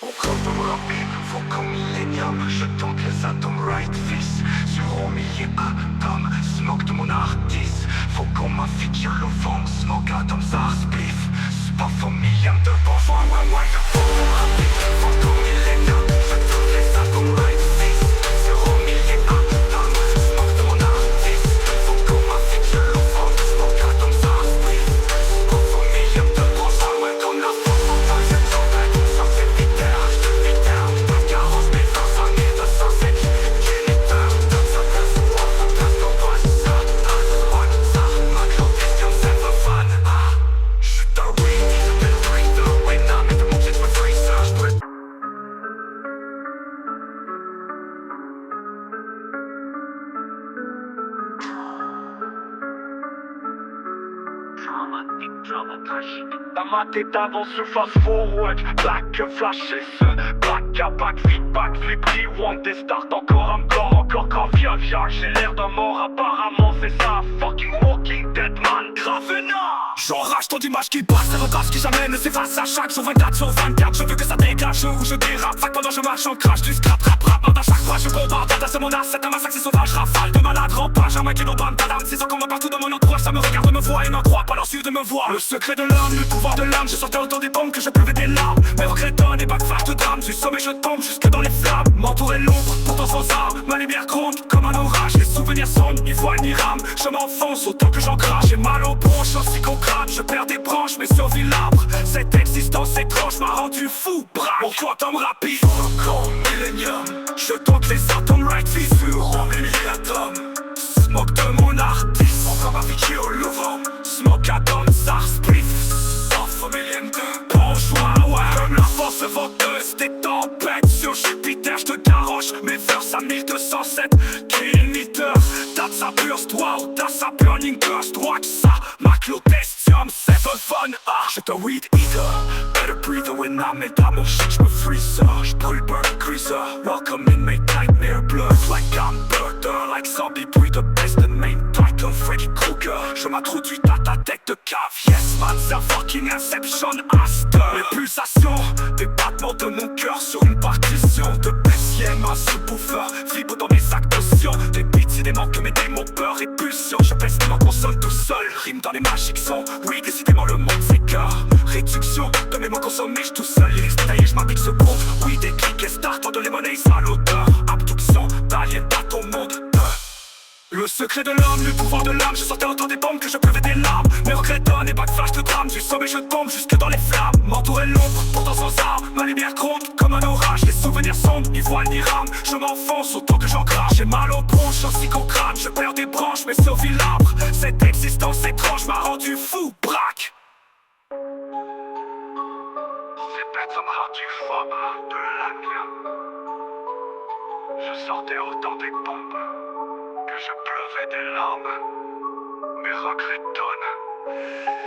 [SPEAKER 1] On compte en rapide, faut qu'au millénium. Je tente les atomes right fist. Sur au millier atomes, smoke de mon artiste. Faut qu'on m'invite, je le vends. Smoke atomes, ça spliff. Spuff au millième de bourgeois, ouais, de faux rapide. Faut qu'au millénium. Je tente les atomes right fist. Sur au millier atomes, smoke de mon artiste. Faut qu'on m'invite, je le vends. Smoke atomes, ça spliff. Spuff au millième de bourgeois, ouais, comme la fausse montagne. Je tombe à tout ça, c'est Peter. Je te Peter. Je carrosse mes forces, 1207 géniteur. Dans sa place, dans ton ça. Ma clotisse comme Silver Fun. J'suis dans weed, c'est belle breather. When I'm at the motion, je me freezer. J'pull dans ma tête avance le fast forward. Black flashes, black back flip, rewind des start. Encore grave viage. J'ai l'air d'un mort apparemment, c'est ça. Fucking walking dead man, Gravenard. J'enrage tant d'images qui passent, et retraces qui jamais ne s'effacent. À chaque jour 24/24, je veux que ça dégage où je dérape. Fac pendant je marche en crash, du scrap, rap, mode à chaque fois je bombarde. C'est mon as, c'est un massacre, c'est sauvage, rafale de malade, rampage. Un mec qui n'ont pas d'âme, c'est encore partout dans mon entourage. Ça me regarde, me voit et n'en croit pas leur de me voir. Le secret de l'âme, le pouvoir de l'âme. Je sortais autant des bombes que je pleuvais des larmes. Mes regrets donnent et backflash de drame. Du sommet je tombe jusque dans les flammes. M'entourer l'ombre, pourtant sans arme. Ma lumière gronde comme un orage. Les souvenirs sont ni voile ni rame. Je m'enfonce autant que j'en crache. J'ai mal aux bronches aussi qu'on crame. Je perds des branches mais survie l'arbre. Cette existence étrange m'a rendu fou. Braque, on quantum rapide. Encore millénium. Je tente les atomes right fissure en milliers d'atomes. Smoke qui au Louvre. Smoke à donne, ça spliff. Off au millième de bourgeois, ouais. Comme la force venteuse des tempêtes. Sur Jupiter, j'te garoche mes vers à 1207 km. That's a burst, wow, that's a burning burst. Watch ça, Maclodestium, 7 fun. Ah, j'suis un weed eater. Better breathe when I'm dans mon shit, j'me freeze. J'brûle burn creaser. Welcome in my nightmare blood. Like I'm murder, like zombie breed the best and main title Freddy Krueger. Je m'introduis à ta tête de cave. Yes man, c'est un fucking Inception Aster. Les pulsations, des battements de mon cœur sur une partition de BCM. Un subwoofer, vibre dans mes actions. Des beats, décidément que mes démons peur et pulsion. Je baisse mon console tout seul, rime dans les magiques sons. Oui, décidément le monde s'écarte. Réduction de mes mots consommés, j'suis tout seul. Il est détaillé, j'm'applique ce compte. Oui, des clics et start, tant de les monnaies, ça l'odeur. Abduction, d'alien dans ton monde. Le secret de l'homme, le pouvoir de l'âme. Je sortais autant des bombes que je pleuvais des larmes. Mes regrets donnent et backflash de drame. Du sommet je tombe jusque dans les flammes. M'entourer l'ombre, pourtant sans armes. Ma lumière gronde comme un orage. Les souvenirs sombres, ni voile ni rame. Je m'enfonce autant que j'encrache. J'ai mal aux bronches ainsi qu'au crâne. Je perds des branches mais survis l'arbre. Cette existence étrange m'a rendu fou, braque.
[SPEAKER 3] Ces bêtes ça m'a rendu fou de lac. Je sortais autant des bombes que je pleuvais des larmes. Mes regrets donnent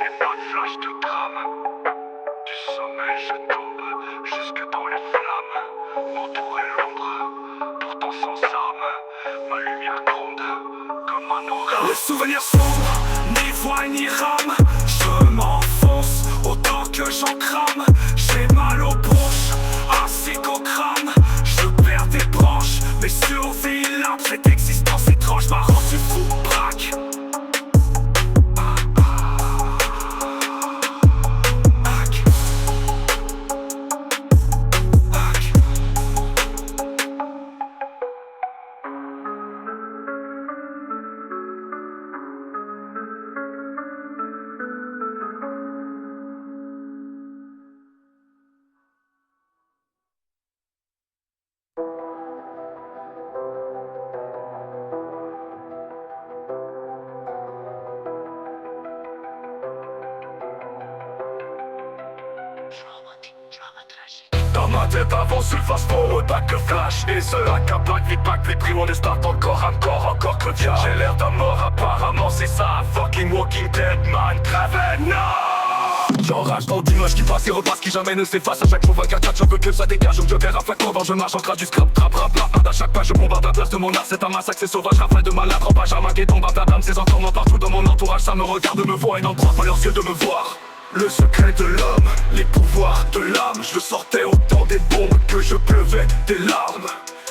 [SPEAKER 3] et pas de flash de drame. Du sommeil je tombe jusque dans les flammes. M'entourer l'ombre, pourtant sans armes. Ma lumière gronde comme un orage.
[SPEAKER 1] Les souvenirs sombres, ni voile ni rame. Je m'enfonce autant que j'en crame. J'ai mal aux bronches ainsi qu'au crâne. Je perds des branches mais survis l'arbre. Cette existence étrange m'a rendu fou, braque.
[SPEAKER 3] Dans ma tête avance le fast forward, back que flash. Et ce hack à black, vite back, les prix on les start encore que via. J'ai l'air d'un mort apparemment, c'est ça, fucking Walking Dead man, Craven. J'enrage dans l'image qui passe et repasse, qui jamais ne s'efface. À chaque fois 24 je veux que ça dégage. Donc je perds à flaque pendant je marche en train du scrap, trap, rap, rap. À chaque page je bombarde la place de mon art. C'est un massacre, c'est sauvage, rafale de maladre. En pajama qui tombe à table, ces entournements partout dans mon entourage. Ça me regarde, me voit et n'en croit pas leurs yeux de me voir. Le secret de l'homme, les pouvoirs de l'âme. Je sortais autant des bombes que je pleuvais des larmes.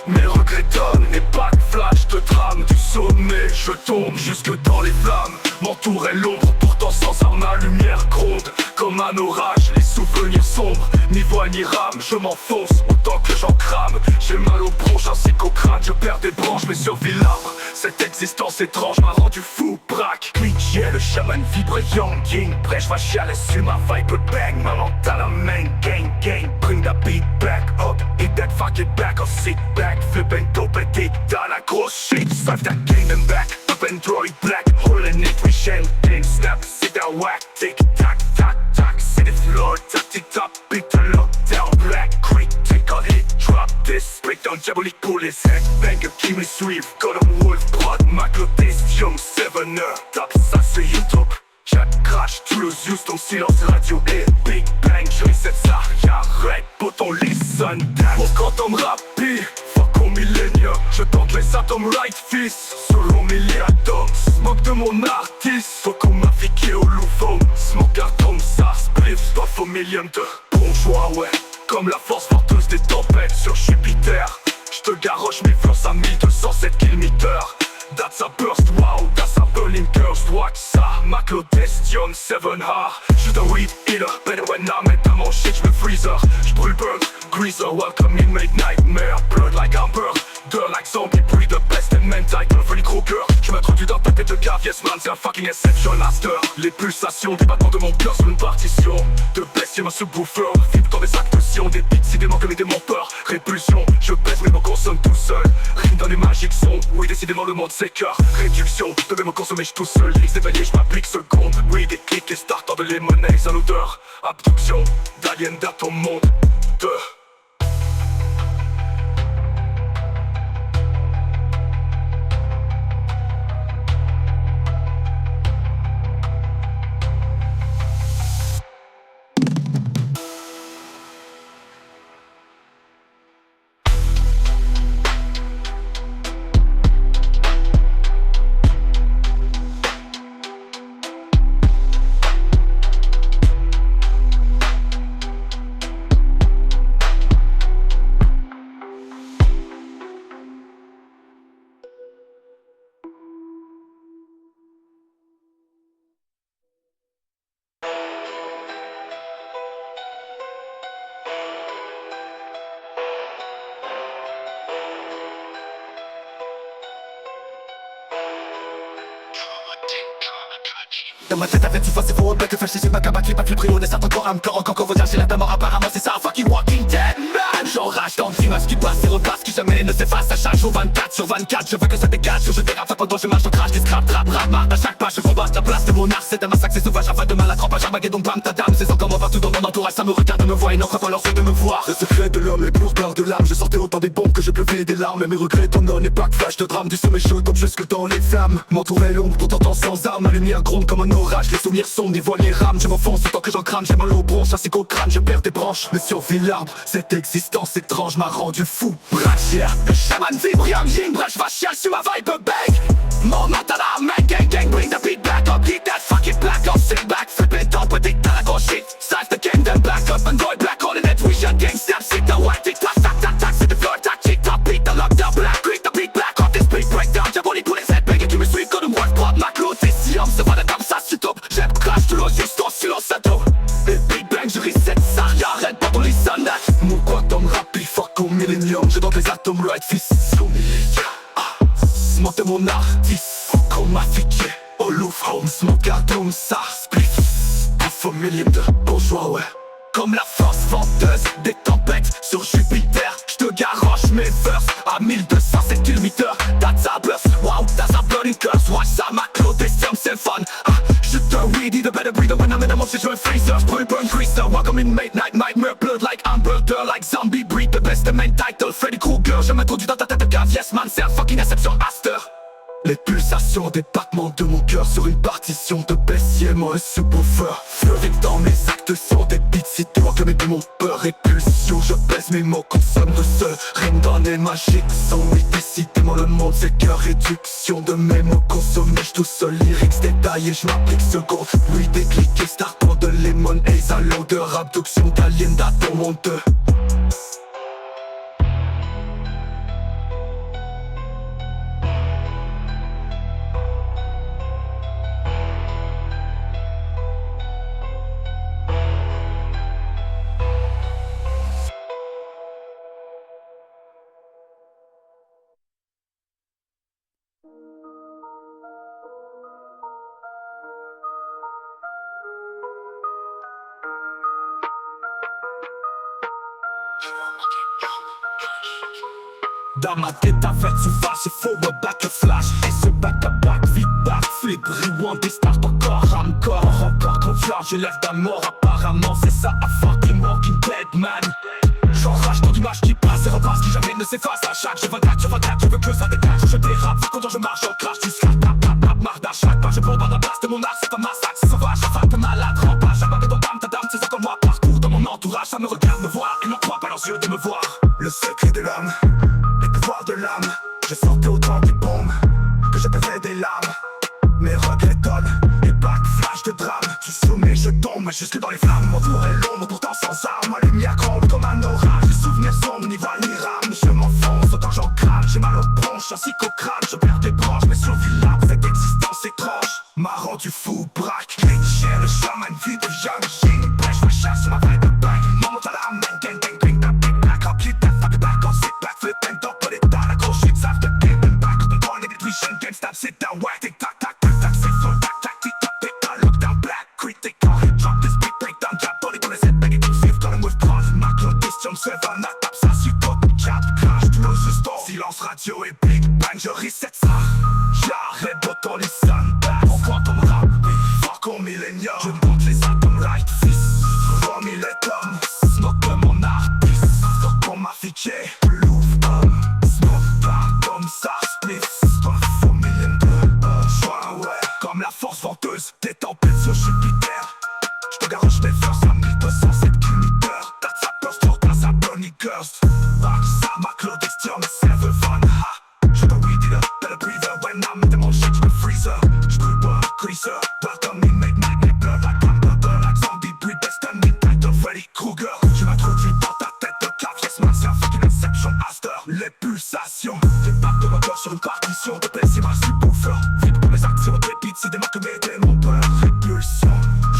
[SPEAKER 3] Mes regrets donnent et pas de flash de drame. Du sommet je tombe jusque dans les flammes. M'entourait l'ombre, pourtant sans arme. Ma lumière gronde comme un orage. Les souvenirs sombres, ni voile ni rame. Je m'enfonce autant que j'en crame. J'ai mal aux bronches ainsi qu'au crâne. Je perds des branches mais survis l'arbre. Cette existence étrange m'a rendu fou, braque. Cliché, le chaman vibre young king. Prêche va chialer sur ma vibe bang. Maman t'as la main, gang. Bring that beat back up. Hit that fucking back or sit back. Flipping dope et t'es dans la grosse shit. Swipe that kingdom back. Up and droid black. Holding it with shell king. Snap, sit down whack. Tick tack, tack, tack. See the floor, tap, tick top. Beat the lockdown black. Quick, take a hit, drop this. Breakdown diabolique pour les head banger qui me suivent. Gollum Wolf, Brad, Maclodestium, Sevener. Tape ça sur YouTube. Chat crash, Toulouse, Houston, silence radio et Big Bang. Je reset ça, y'arrête, bouton listen down. Mon quantum rapide, fuck au millénium. Je tente les atomes right fist, selon milliers d'atomes. Smoke de mon artiste, faut qu'on m'a fiqué au Louvre. Smoke atome, ça spliff, stuff au millième de bourgeois, ouais. Comme la force porteuse des tempêtes sur Jupiter. J'te garoche mes flots à 1207 km. That's a burst, wow, that's a burning curse. Watch ça, Maclodestium, 7R. J'suis un weed eater, better when I'm at mon shit, j'me freezer. J'brûle burn, greaser, welcome in my nightmare. Blood like amber, dirt like zombie, breed the best and men title Freddy Krueger. J'm'introduis dans ta tête de cave, yes man, c'est un fucking Inception Aster. Les pulsations, des battements de mon cœur sur une partition. De bestiaire, un subwoofer, vibre dans mes actions. Des beats, décidément que mes démons peur.
[SPEAKER 1] pulsions. Je pèse mes mots, consomme tout seul. Rime dans les magiques sons. Oui, décidément le monde s'écarte. Réduction, de mes mots consommés, je tout seul. Lyrics éveillés, je m'applique seconde. Oui, des clics et starters de les monnaies en odeur. Abduction, d'alien dans ton monde.
[SPEAKER 3] Dans ma tête avec du face et faux, black, flash, c'est ma cabane, j'ai pas plus pris, on est certain encore un corps, encore voyage, j'ai la mort apparemment, c'est ça, fucking walking dead man. J'enrage dans l'image qui passe et repasse, qui jamais ne s'efface, à chaque jour 24/24, je veux que ça dégage, je dérape, pendant je marche, je crache, des scrap, trap, rap, à chaque page, je combasse la place de mon art, c'est un massacre, c'est sauvage, afin de mal à trempage, Armageddon, bam, ta dame, c'est encore moi partout dans mon entourage, ça me regarde, me voit et n'en croit pas leur fait de me voir. Le secret de l'homme est pour barre de l'âme, je sortais autant des bombes que je pleuvais des larmes, et mes regrets t'en donnent, et pas que flash de drame, du sommet chaud comme jusque dans les flammes, m'entourait l'ombre, pourtant sans armes, la lumière gronde comme un orage, les souvenirs sont des voiles, les rames, je m'enfonce autant que j'en crame, j'ai mal au bronche, ainsi qu'au crâne, je perds des branches, me survit l'arbre, cette existence étrange m'a rendu fou, brachière, le chaman vibre, young yin, brèche facial sur ma vibe bang, mon mental à man, gang gang, bring the beat back up, keep that fucking black up, sit back, flip it up, predict that I go shit, slice the game, then back up, and go black, all in it, we shot gang, snap, sit the white, tick, tac, tac, tac, tac, c'est the floor, tac, tick, top, beat, the lockdown, black, creep, the beat, black, off this beat, break down, j'ai volé pour les aides, bang, qui me suivent comme moi, prod, ma clôt, t'es si homme, c'est pas de comme ça, c'est top, j'aime crash, tout l'eau, juste en silence, ça top, et big bang, je reset, ça, y'arrête pas dans les sonates, mon quantum rapide, fuck au millennium, je donne les atomes, right fist, monter mon artiste, comme ma fille, au Louvre, Holmes, mon cardoum, ça, spliff, un faux millième de bourgeois, ouais. Comme la force venteuse des tempêtes sur Jupiter, j'te garoche mes verses à 1207 km. That's a bluff, wow, that's a burning curse. Watch ça, ma clôt, des termes, c'est fun. Je te weedy, the better breather when I'm in a monster, je freezer. J'brûle, burn, greaser, welcome in midnight, nightmare, blood like hamburger, like zombie breed. The best the main title, Freddy Krueger. Je m'introduis dans ta tête de cave, yes man, c'est un fucking Inception master. Les pulsations des battements de mon cœur sur une partition de baissier, moi un subwoofer. Fleurir dans mes actes sur des beats, si tu vois que mes démons peur et pulsion. Je pèse mes mots, consomme de ce rime dans les magiques sont. Oui, décidément le monde c'est que réduction de mes mots consommés. J'tous seul, lyrics détaillés, j'm'applique seconde. Oui, des clics et startants de lemon haze à l'odeur. Abduction d'alien dans ton monde. Dans ma tête avec du face, il faut me back flash. Et ce back à back, vite back, flip, rewind, des start encore, encore confiant, je lève d'un mort apparemment, c'est ça à fucking walking dead man. J'enrage dans l'image qui passe et repasse, qui jamais ne s'efface. À chaque je vague, je veux que ça dégage. Je dérape, quand je marche, je crache, tu scrap, tap, tap, tap, marre d'à chaque pas. Je bombarde la base de mon art, c'est un massacre, c'est sauvage, afin de malade, rampage. J'abandonne dans bam, ta dame, c'est encore moi, parcours dans mon entourage, ça me regarde me voir, ils n'en croient pas leurs yeux de me voir. Le secret de l'âme, les pouvoirs de l'âme. Je sortais autant du bombe que je pesais des larmes. Mes regrets donnent et back flash de drame. Tu soumets, je tombe jusque dans les flammes. Mon tour est l'ombre, pourtant sans armes. Ma lumière gronde comme un orage. Les souvenirs sombres, ni voile ni rame. Je m'enfonce autant j'en crame. J'ai mal aux bronches, ainsi qu'au crâne. Je perds des branches, mais sur l'arbre, cette existence étrange m'a rendu fou, braque. Richer, le chaman vide de young yin. Brèche, ma chasse, ma vibe de bang. Mon mental à main, gang, gang, bring that big black. Rempli de fuck back, on sit back, flip and top, put it down. I go shit, save the game and back. The ball, les détruitions, game, stab, sit down, whack, tic tac, tac, tac, tac, c'est full, tac, tac, tic tac, tic tac, look down, black, critical. Drop this beat, break down, jab, body, pour les aides, bang, et tout suivre dans le move, cross, marque. silence radio et Big Bang, je reset ça. J'arrête d'autant les sandbags. En quantum rap, fuck au millénium. Je monte les atomes right fist. Vomis les tomes, smoke de mon artiste. Fuck on m'a fiché, Louvre homme. Smoke pas comme ça, spliff. Dans la faux millième de joint, ouais. Comme la force venteuse des tempêtes sur Jupiter. J'te garoche mes verses à 1207 km. That's a burst, your that's a burning girls. Ça m'a Claudestion, Seven Van Ha. J'te weed it up, better breather. When I'm in the motion, j'me freezer. J'brûle pas, greaser. Welcome in, make me blood like Amber, like zombie breed, destiny, title Freddy Krueger. Tu m'introduis dans ta tête de cave, yes man, c'est un fucking Inception Aster. Les pulsations, des bacs de moteur sur une partition de baisse, c'est ma subwoofer. Vite pour mes actions, des beats, c'est des marques, mes démons peur. Répulsion,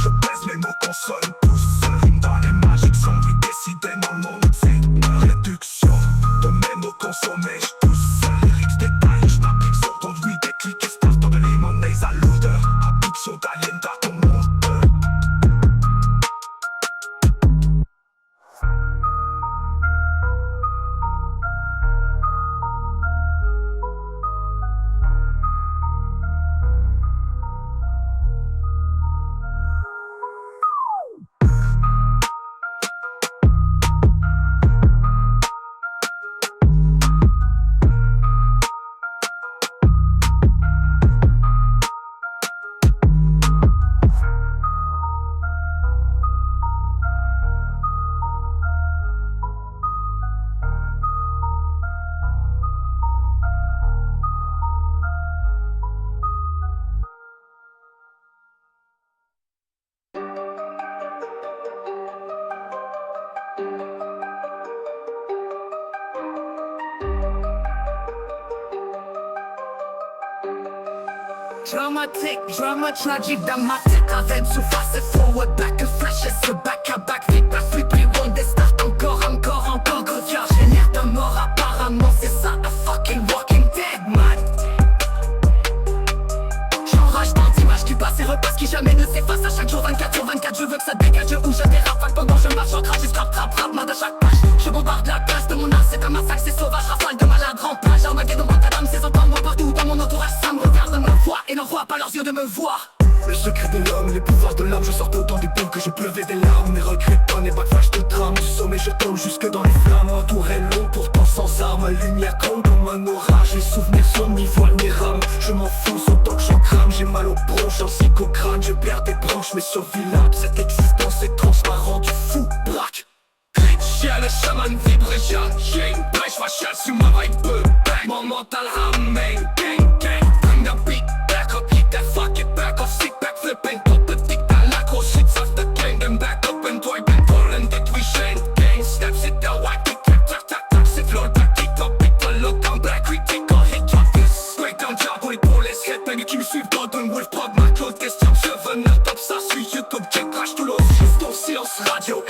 [SPEAKER 3] je pèse mes mots, consonnes tout seul. Rime dans les magiques, sont oui, décidément mon c'est une réduction de mes mots consommés. J'touche seul, lyrics détaillés, j'm'applique sur ton oui, des clics et stars dans de limonades à l'odeur. Abduction d'alien dans ton monde.
[SPEAKER 2] Dramatic, drama tragic dans ma tête. Avec sous face et forward, back and flash, et ce back à back, vite, back, flip, rewind, des start encore, Gaudiard, génère de mort apparemment, c'est ça, a fucking walking dead, man. J'enrage dans l'image du passé, repasse qui jamais ne s'efface. À chaque jour 24/24, je veux que ça dégage, je je dérape, pendant je marche, j'encrage, je scrap, rap, man à chaque page. Je bombarde la place de mon art, c'est un massacre, c'est sauvage, rafale de malade, rampage. Armageddon dans ta dame, c'est entendre moi partout dans mon entourage, ça me regarde, me voit et n'envoie pas leurs yeux de me voir.
[SPEAKER 3] Le secret de l'homme, les pouvoirs de l'âme. Je sortais autant du pont que je pleuvais des larmes. Mes regrets de panne et backflash de drame. Du sommet je tombe jusque dans les flammes. Un tour est long, pourtant sans armes. Lumière grande comme un orage. Les souvenirs sont mi-voile, mes rames. Je m'en fous autant que j'en crame. J'ai mal aux bronches, ainsi qu'au crâne. Je perds des branches, mais sauvilable. Cette existence est transparente, du fou braque. J'ai le chaman vibre, j'ai une brèche faciale sur ma vibe. Mon mental ramène, gang, gang. Bring the beat back up, hit that fuck it back off. Sit back, flipping, top the dick, t'as la grosse shit, off the gang. Them back up and toy, back, fallen, that we shine. Gang, steps it down, white, tick, tack, tack, tack, tack. C'est flow, back, tick, top, big, the look down, black, we take on hit, drop this. Straight down, job, pour les police, head, baby, qui me suivent, Golden Wolf, prod, ma Claude, question, je venais, top ça, sur YouTube, check, crash, tout l'eau, ton silence, radio,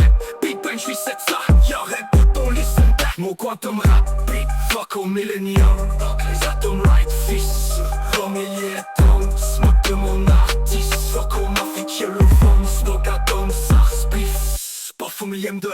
[SPEAKER 3] Big Bang, j'suis 7 ça, y'aurait bouton, listen back. Mon quantum rap, beat, fuck au millénium. Les atomes right fist, familier atomes. Smoke de mon artiste, fuck au m'a fait le fond. Smoke atome, ça spliff, puff au millième de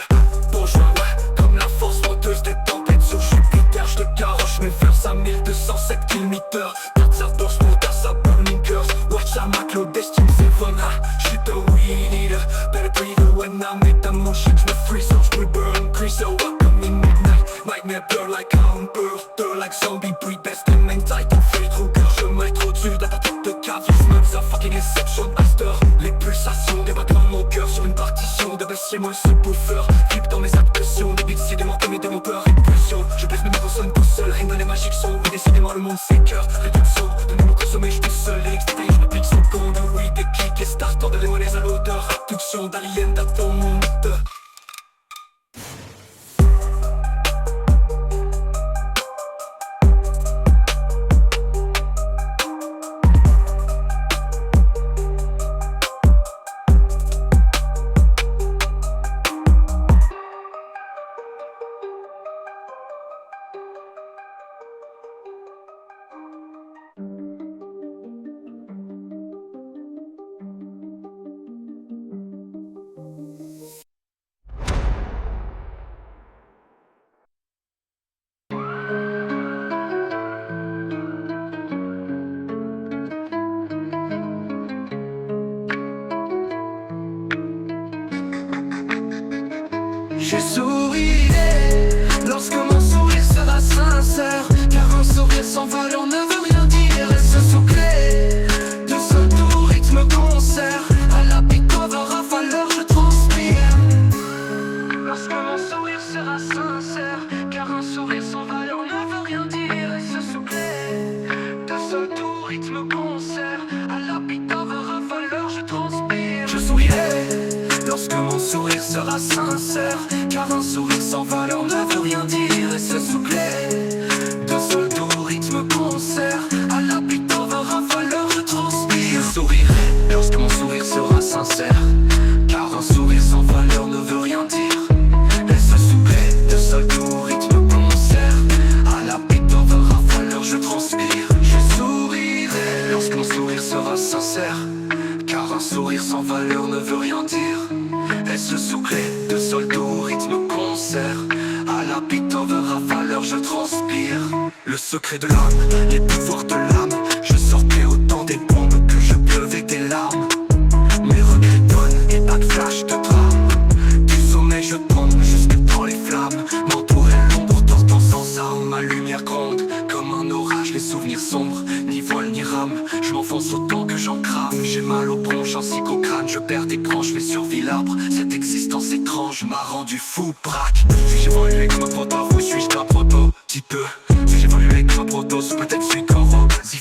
[SPEAKER 3] bourgeois, ouais. Comme la force moteuse des tempêtes sur Jupiter. J'te garoche mes vers à 1207 km. That's a burst, that's a burning curse. Watch out, ma Claude Destin, c'est fun, ha. J'suis the weed eater, better breathe when I'm in the motion. J'me freeze, j'me burn, crease, welcome in midnight. Nightmare blur like Amber, blur like zombie breed, best in main title, Freddy Krueger. Je m'introduis dans ta tête de cave, yes man, c'est un fucking Inception Aster. Les pulsations débattent dans mon cœur sur une partition de baisse-moi ce buffer. Flip dans mes abductions, des beats décidément comme des démons peur, répulsion. Je baisse mes microphones tout seul, rien dans les magiques sont. Oui, décidément le monde c'est cœur, réduction. De mon consommer, j'suis seul, lyrics détaillés, j'm'applique sans compte. Oui, des clics et stars, tant de lémonades à l'odeur. Abduction d'alien dans ton monde.
[SPEAKER 2] rythme concert. À la beat of a rafaleur, je transpire. Je sourirai lorsque mon sourire sera sincère, car un sourire sans valeur ne veut rien dire. Et ce soufflet de sol au rythme concert. À la beat of a rafaleur, je transpire. Je sourirai lorsque mon sourire sera sincère, car un sourire sans valeur ne veut rien dire. Et ce soufflet de sol au rythme concert. À la beat of a rafaleur, je transpire. Je sourirai lorsque mon sourire sera sincère, car un sourire sans valeur ne veut rien dire. Et ce soufflet de sol au rythme concert. À la beat of a rafaleur, je transpire. Le secret de l'âme, les pouvoirs de l'âme. Je sortais autant des bombes que je pleuvais des larmes. Mes regrets donnent et pas de flash de drame. Du sommeil je tombe jusque dans les flammes. M'entourer l'ombre portant sans armes. Ma lumière gronde comme un orage. Les souvenirs sombres, ni vol ni rame. Je m'enfonce autant que j'en crame. J'ai mal aux bronches ainsi qu'au crâne. Je perds des crans, je vais survivre l'arbre. Cette existence étrange m'a rendu fou, braque. Suis-je évolué comme un proto ou suis-je qu'un prototype? Suis-je évolué comme un proto ou peut-être suis qu'un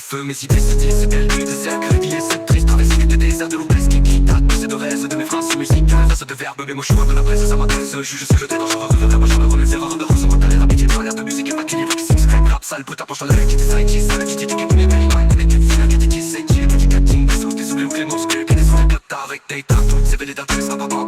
[SPEAKER 2] feu. Mes idées se disent qu'elles du désert. Que les billets cette triste traversée du désert de l'oubli. Ce qui date poussé de rêves de mes phrases musicales. Face de verbes, mes mots choix de la presse, ça m'intéresse. Juge ce que je t'ai dangereux, revers, moi j'en ai les erreurs de rose. Moi t'as l'air rapide, pas l'air de musique et pas d'équilibre. Qui s'exprime, rap sale, putain, penche dans la qui design, qui sale, qui dit que mes belles lines. Et qui fait, qui dit, c'est qui, qui cutting, des sous, des sous, des mots, qui des sous, des gars, avec des tas, toutes ces belles dates, ça va pas,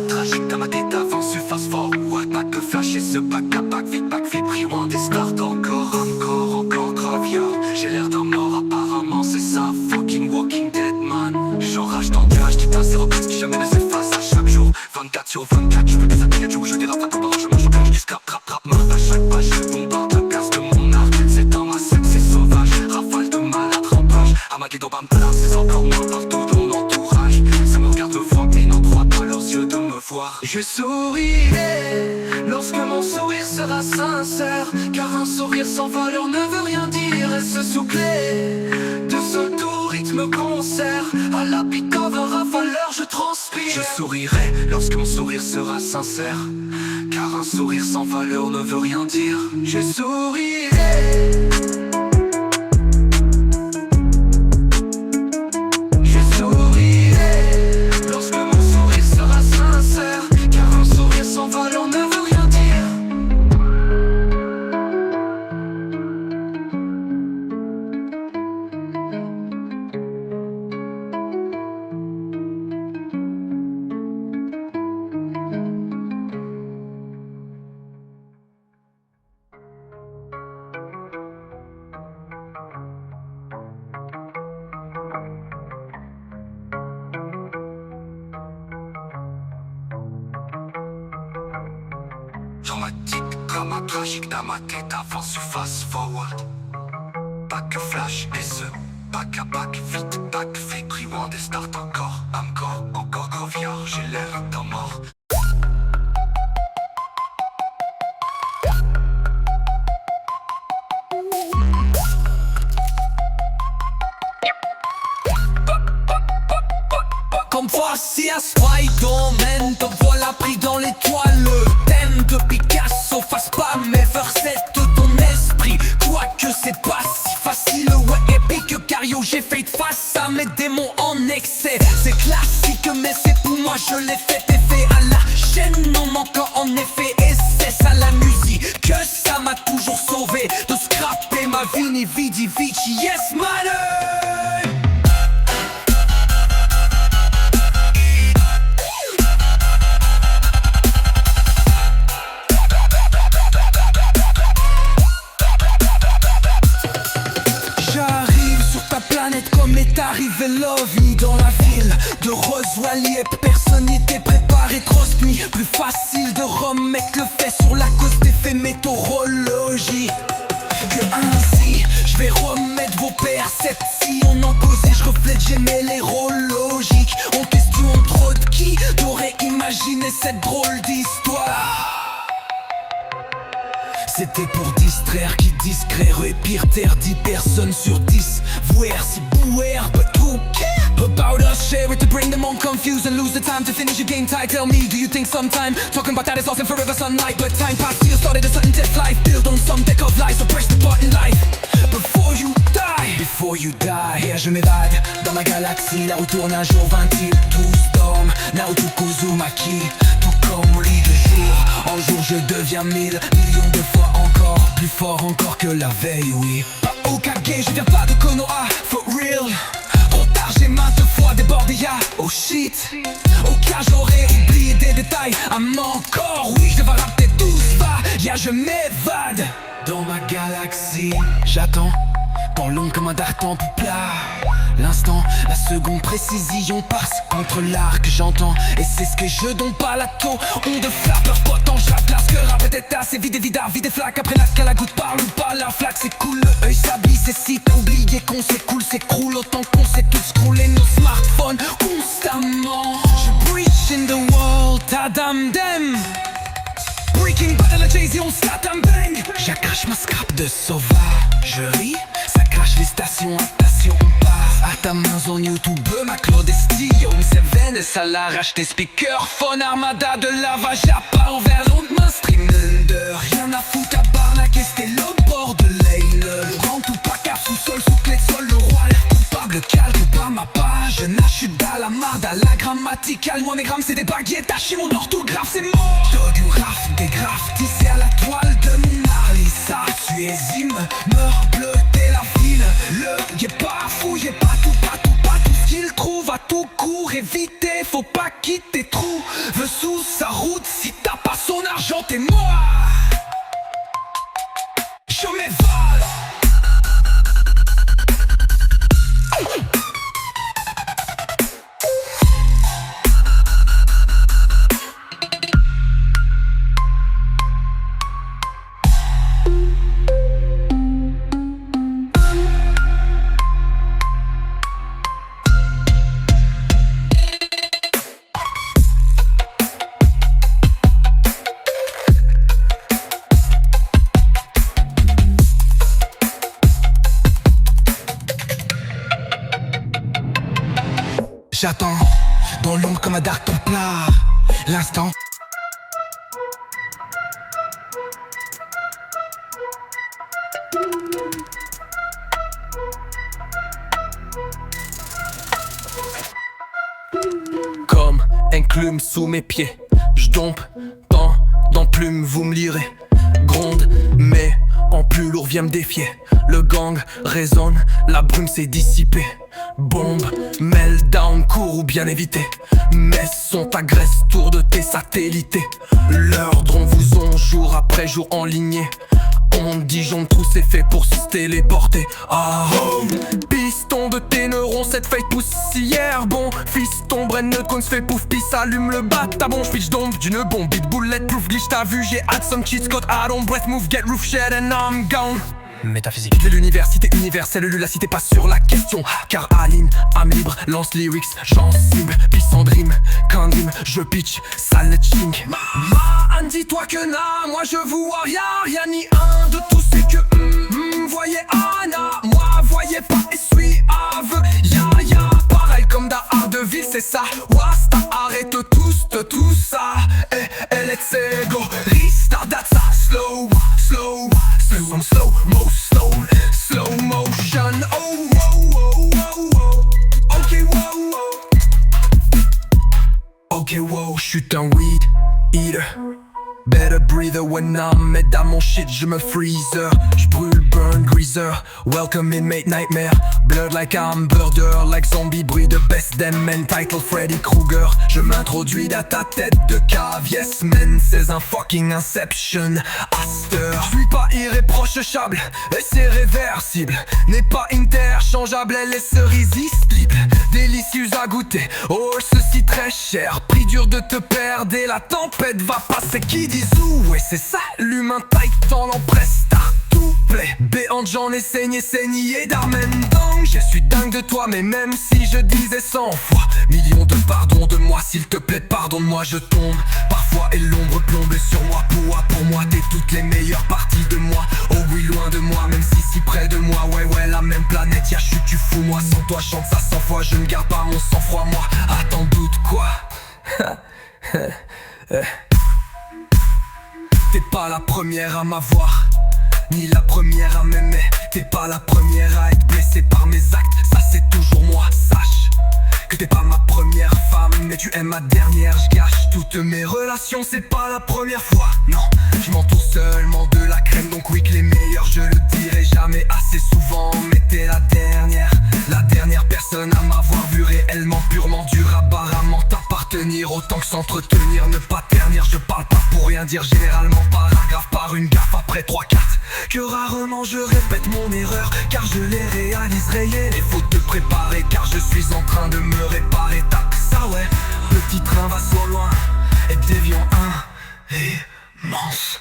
[SPEAKER 2] tragique dans ma tête avant ce fast forward. Pas de flash et ce back à back, vite back, flip, rewind des start encore gravia. J'ai l'air d'un mort apparemment, c'est ça, fucking walking dead man. J'enrage dans le cage, dis pas c'est reprise qui jamais ne s'efface à chaque jour. 24 sur 24, je veux des athlètes, je dérape à tout bord, je mange au planche, du scrap, rap, marre à chaque page. Je bombarde le casse de mon art, c'est un massacre, c'est sauvage. Rafale de malade, rampage, Armageddon, bam, bam, c'est encore moins partout dans l'entourage. Ça me regarde froid, mais n'en croit pas leurs yeux de me voir. Je sourirai lorsque mon sourire sera sincère, car un sourire sans valeur ne veut rien dire. Et ce soufflet de sol au rythme concert. À la beat of a rafaleur, je transpire. Je sourirai lorsque mon sourire sera sincère, car un sourire sans valeur ne veut rien dire. Je sourirai. Dramatique comme un tragique dans ma tête avant ce fast forward. Pas que flash et ce back à back, vite back, fait rewind et start encore gravia. J'ai l'air d'un mort. Comme voici un Spider-Man, te voilà pris dans l'étoile. Thème de Picasso, fasse pas mes versets de ton esprit. Quoique c'est pas si facile, ouais épique, car yo j'ai fait face à mes démons en excès. C'est classique mais c'est pour moi, je l'ai fait effet à la chaîne, non manquant en effet. Et c'est ça la musique, que ça m'a toujours sauvé de scraper ma vie, ni vidi vici, yes man. Comme est arrivé Love Me dans la ville de Roswell, personne n'était préparé, grosse nuit. Plus facile de remettre le fait sur la cause des faits météorologiques que ainsi je vais remettre vos perceptions en cause et je reflète, j'aimais l'hérologique. En question trop de qui t'aurais imaginé cette drôle d'histoire. C'était pour distraire, qui discret, pire terre, 10 personnes sur 10. Voir si bouer, but who care about us? Share it to bring them all confused and lose the time to finish your game tight. Tell me, do you think sometime talking about that is awesome forever sunlight? But time passed, you started a sudden death life, built on some deck of lies, so press the button life before you die. Before you die, et je m'évade dans ma galaxie, la roue tourne un jour 20 tous dorment, Naruto Uzumaki, tout comme au lit de jour. En jour je deviens 1000 millions de fois encore, plus fort encore que la veille, oui. Pas Hokage, je viens pas de Konoha, for real. Trop tard, j'ai maintes fois débordé, ya, oh shit. Au cas j'aurais oublié des détails, encore, oui, je devais rappeler tout ça, ya je m'évade dans ma galaxie. J'attends, temps long comme un dartan pour plat. L'instant, la seconde précision passe contre l'arc, j'entends. Et c'est ce que je donne pas la taux. On de flappeur potent, je place que rap était assez vide et vidard, vide et flaque. Après la qu'à la goutte parle ou pas, la flaque c'est cool. Le œil s'ablisse et si t'as oublié qu'on s'écoule, s'écroule autant qu'on sait tous scroller nos smartphones constamment. Je breach in the wall, tadam dem. Breaking Bad à la Jay-Z, on s'attend bang. J'accroche ma scrap de sauvagerie, ça crache les stations, attention on passe. À ta main sur YouTube, ma Claude Estillon, c'est veine, ça l'arrache tes speakers. Phone armada de lavage à part envers l'autre mainstream. De rien à foutre à barnaquer, c'était le bord de l'aile. Le grand ou pas car sous-sol, sous clé de sol, le roi l'air coupable, calque pas ma page. Je suis dans la marde, à la grammaticale. Moi mes grammes c'est des baguettes, haché mon orthographe c'est mort. Autographe, des graphes, tissé à la toile de mon Arlissa. Tu es meurs bleuté la ville. Le guet pas fou, y'a pas tout ce qu'il trouve à tout court. Éviter, faut pas quitter trou. Veux sous sa route, si t'as pas son argent t'es mort. Je m'évade. J'attends, dans l'ombre comme un dark templar. L'instant comme un clume sous mes pieds. J'dompe dans plume, vous me lirez. Gronde, mais en plus lourd vient me défier. Le gang résonne, la brume s'est dissipée. Bombe, meltdown, cours ou bien éviter. Mes sons t'agressent, tour de tes satellites. L'ordre on vous ont jour après jour enligné. On dit Dijon tout c'est fait pour se téléporter. Ah oh, piston de tes neurones, cette fake poussière. Bon, fiston, brain coin se fait pouf, pis allume le bat. T'as bon, j'pitch dompe d'une bombe, beat bulletproof glitch. T'as vu, j'ai add some cheats, code add on breath move, get roof shed and I'm gone. Métaphysique de l'université universelle, la cité passe sur la question. Car Aline, âme libre, lance lyrics, j'en cible, pisse en dream, Kandim, je pitch, sale chink. Ma, dis-toi que na, moi je vois rien ni un de tous ces que voyez Anna, moi voyez pas essuie aveu, ya, pareil comme Daredevil, c'est ça, Wasta, arrête tous de tout ça, et let's go, restart that ça, slow motion, ok, wow, j'suis un weed eater. Better breather when I'm dans mon shit, je me freezer. J'brûle, burn, greaser. Welcome inmate nightmare. Blood like I'm burger, like zombie, bruit de best them men. Title Freddy Krueger. Je m'introduis dans ta tête de cave. Yes man, c'est un fucking inception. Aster. J'suis pas irréprochable, et c'est réversible. N'est pas interchangeable, elle est irrésistible. Délicieuse à goûter, oh ceci très cher. Prix dur de te perdre et la tempête va passer. Qui dit où, ouais c'est ça, l'humain titan l'empresta. Tout plaît, béante j'en ai saigné d'Armen Dang. Je suis dingue de toi mais même si je disais 100 fois millions de pardons de moi, s'il te plaît pardonne-moi je tombe. Parfois
[SPEAKER 3] fois et l'ombre plombe sur moi. Pour moi t'es toutes les meilleures parties de moi. Oh oui loin de moi, même si près de moi. Ouais la même planète, y'a chute tu fous moi. Sans toi chante ça 100 fois, je ne garde pas mon sang-froid moi. Attends doute quoi. T'es pas la première à m'avoir, ni la première à m'aimer. T'es pas la première à être blessée par mes actes, ça c'est toujours moi. Sache que t'es pas ma première femme, mais tu es ma dernière. Je gâche toutes mes relations, c'est pas la première fois. Non, je m'entoure seulement de la crème, donc oui que les meilleurs je le dirai jamais assez souvent. Mais t'es la dernière personne à m'avoir vu réellement, purement dur apparemment t'appartenir. Autant que s'entretenir, ne pas ternir. Je parle pas pour rien dire, généralement paragraphe par une gaffe après 3-4. Que rarement je répète mon erreur, car je les réaliserai. Il faut te préparer, car je suis en train de me réparer. Tape ça ouais, le petit train va soit loin et déviant immense.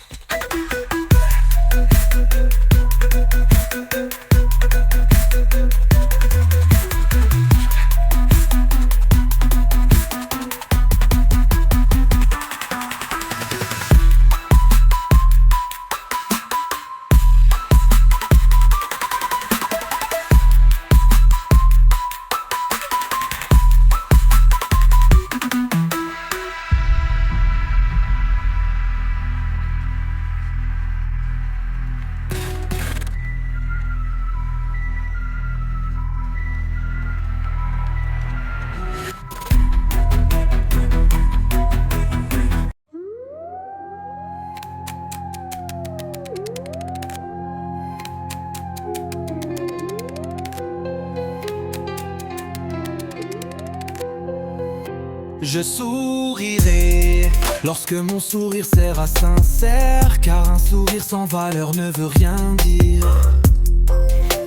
[SPEAKER 2] Je sourirai lorsque mon sourire sera sincère, car un sourire sans valeur ne veut rien dire.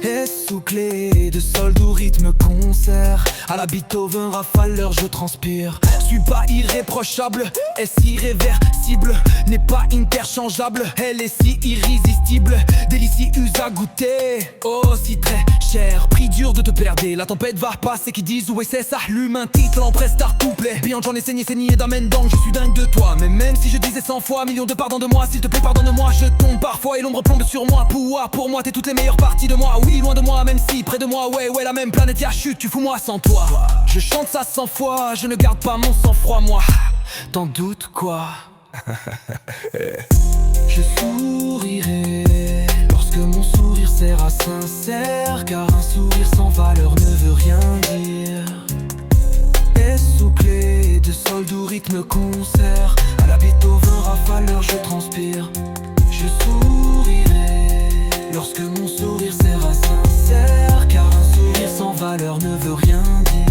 [SPEAKER 2] Essouclé de solde au rythme concert, à la Beethoven rafaleur je transpire. Suis pas irréprochable, est irréversible, n'est pas interchangeable. Elle est si irrésistible, délicieuse à goûter. Oh si très cher, prix dur de te perdre. La tempête va passer, qui disent où est c'est ça. L'humain titre en prestar couplet. Bien j'en ai saigné d'amène donc je suis dingue de toi. Mais même si je disais 100 fois, millions de pardons de moi. S'il te plaît pardonne-moi, je tombe parfois et l'ombre plombe sur moi. Pour moi t'es toutes les meilleures parties de moi. Oui loin de moi, même si près de moi. Ouais la même planète, y'a chute, tu fous moi sans toi. Je chante ça 100 fois, je ne garde pas mon sang-froid moi. T'en doutes quoi? Je sourirai lorsque mon sourire sera sincère, car un sourire sans valeur ne veut rien dire. Essouclé de solde au rythme concert, à la Beethoven rafaleur je transpire. Je sourirai lorsque mon sourire sera sincère, car un sourire sans valeur ne veut rien dire.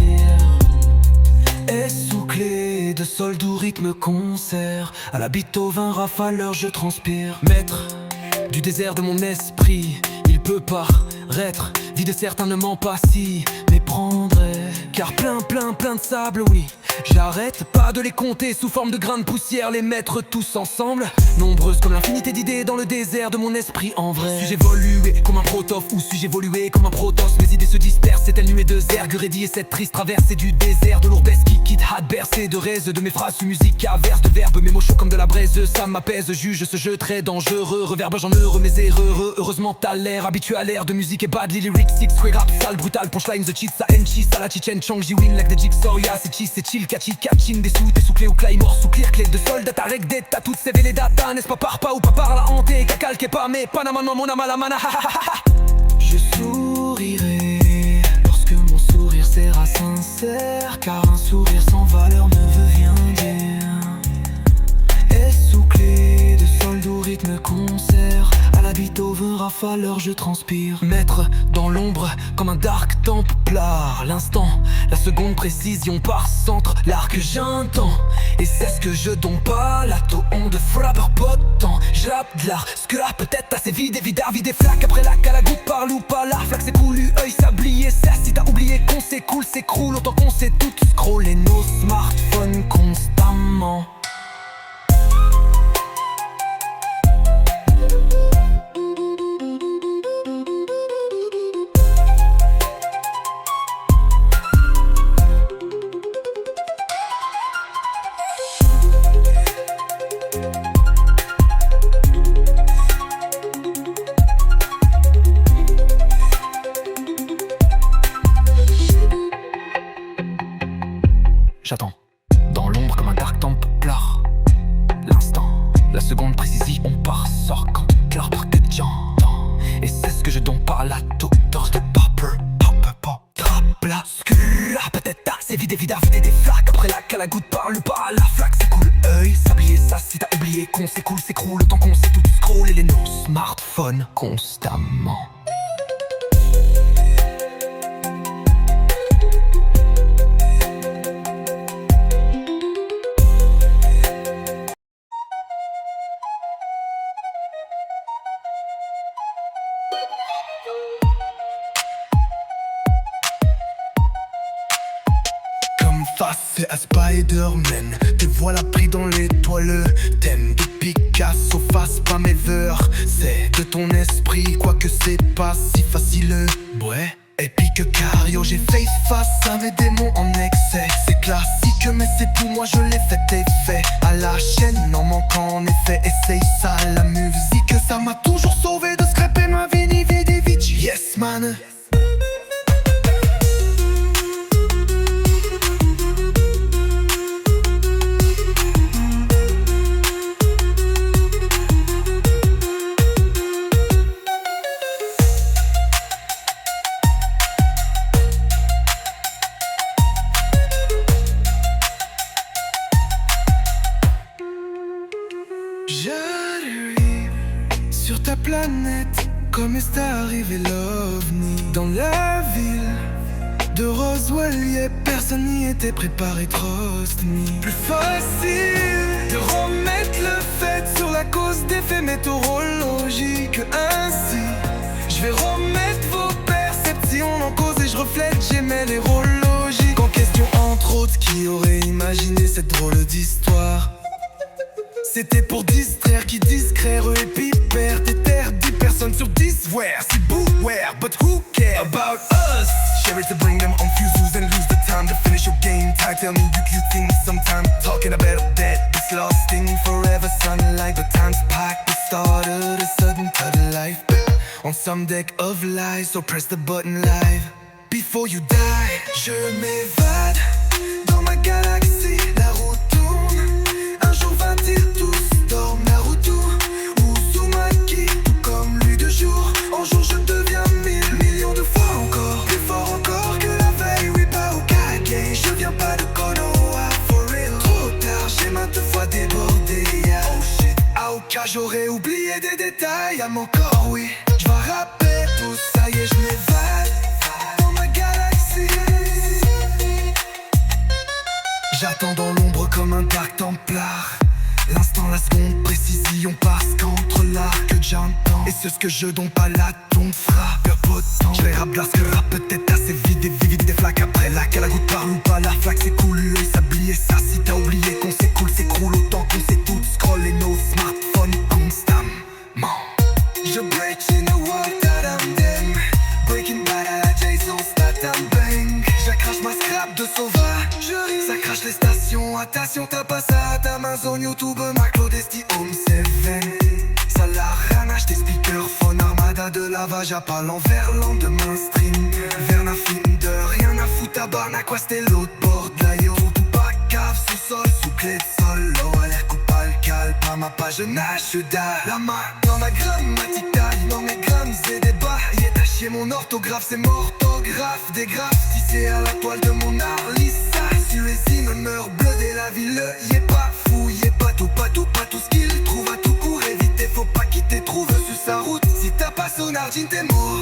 [SPEAKER 2] Essouclé de solde au rythme concert, à la Beethoven rafaleur je transpire. Maître du désert de mon esprit, il peut paraître vide, certains ne ment pas si méprendrait, car plein de sable, oui. J'arrête pas de les compter sous forme de grains de poussière, les mettre tous ensemble, nombreuses comme l'infinité d'idées dans le désert de mon esprit en vrai. Suis-je évolué comme un protof ou suis-je évolué comme un protos? Mes idées se dispersent, c'est telle nuée de zergue rédier cette triste traversée du désert de lourdesse qui quitte hâte bercé de raises de mes phrases sous musique averse de verbes, mes mots chauds comme de la braise, ça m'apaise, juge ce jeu très dangereux, reverbe j'en heureux mes erreurs, heureusement t'as l'air habitué à l'air de musique et bad lyrics, six way rap sale brutal, punchline the cheese, ça enchi, ça la chichen chong, j'y win like the jigsaw, ya c'est cheese, c'est chill, catchy, catchin, des sous, t'es au claymore, sous clear, clé de soldat, t'as reg d'être, t'as toutes ces vélés data, n'est-ce pas par pas ou pas par la hanté, cacal qui est pas, mais panama mon amalamana, je sourirai lorsque mon sourire sera sincère, car un sourire sans valeur ne veut rien dire. Essouclé de solde au rythme concert, à la Beethoven rafaleur je transpire. Maître dans l'ombre comme un dark templar, l'instant, la seconde précision par centre, l'arc j'entends, et c'est ce que je dompe pas, la onde frappeur potent, j'rappe de l'art, ce que là peut-être assez vide et vidard, vide et flaque, après la goutte par loup pas la flaque s'écoule, œil sablier, ça si t'as oublié qu'on s'écoule, s'écroule, autant qu'on sait tout scroller nos smartphones constamment. La seconde précision, on part, sort quand l'arbre que j'entends. Et c'est ce que je donne par la dose de popper. Trappe la scura, peut-être c'est vide évidemment des flaques. Après la calagoutte parle pas, la flaque c'est cool. Œil, s'habiller ça si t'as oublié qu'on s'écoule, s'écroule. Le temps qu'on sait tout scroll et les nos smartphones constamment.
[SPEAKER 3] Face à Spider-Man, te voilà pris dans les toiles. Thème de Picasso, fasse pas mes vers. C'est de ton esprit, quoique c'est pas si facile. Ouais, épique cario, j'ai fait face à mes démons en excès. C'est classique mais c'est pour moi, je l'ai fait effet. À la chaîne, en manquant en effet, essaye ça. La musique, ça m'a toujours sauvé de scraper ma vini vidi vici. Yes man. J'arrive sur ta planète comme est arrivé l'OVNI. Dans la ville de Roswell, yeah, personne n'y était préparé, trust me. Plus facile de remettre le fait sur la cause des faits météorologiques. Ainsi, je vais remettre vos perceptions en cause et je reflète, j'aimais les rôles logiques. En question entre autres, qui aurait imaginé cette drôle d'histoire? C'était pour distraire qui discrère et pipère. T'éterre 10 personnes sur 10, where? C'est beware, but who cares about us? Share it to bring them on fuse and lose the time to finish your game. Time tell me you think sometime talking about that it's lasting forever sunlight. The time's packed, it started a sudden cut of life on some deck of lies, so press the button live before you die. Je m'évade dans ma galaxie, la route tourne. Un jour va-t-il tous dorment Naruto ou Uzumaki, tout comme lui de jour en jour je deviens 1000 millions de fois encore plus fort encore que la veille. Oui pas au Kage, je viens pas de Konoha for real. Trop tard, j'ai maintes fois débordé, yeah. Oh shit, Aoka j'aurais oublié des détails. À mon corps oui, je vais rapper tout ça y est, je m'évade dans ma galaxie. J'attends dans l'ombre comme un dark templar. L'instant, la seconde, précision parce qu'entre l'arc que j'entends et ce que je donne pas la tombe frappe potent. Je les rap que rap peut-être assez vide et vivide des flaques. Après la calagoutte parle ou pas, la flaque c'est cool. L'œil s'habiller ça si t'as oublié qu'on s'écoule, s'écroule autant qu'on sait tout scroll et nos smartphones constamment. Je break in the world that I'm them. Breaking bad à la Jason Statham bang. J'accrache ma scrap de sauvagerie. Ça crache les stations, attention t'as pas ça à ta main. Zone YouTube, ma Claudesti Home 7. Ça la ranache des speakerphones. Armada de lavage à pas l'envers, lendemain stream. Verna film de rien à foutre à Barna, quoi c'était l'autre bord de la yo. Tout pas cave, sous-sol, sous clé de sol. L'eau à l'air coupe alcal, pas ma page, je nage, je dalle. La main dans ma grammatique, dans mes grammes et débats. Y est à chier mon orthographe, c'est morthographe. Des graphes tissés à la toile de mon art. Lissa, Suézie me meurt bleu dès la ville. Y est pas fou, y est pas tout ce qu'il trouve à tout court. Éviter, faut pas quitter, trouve sur sa route. Si t'as pas son argine, t'es mort.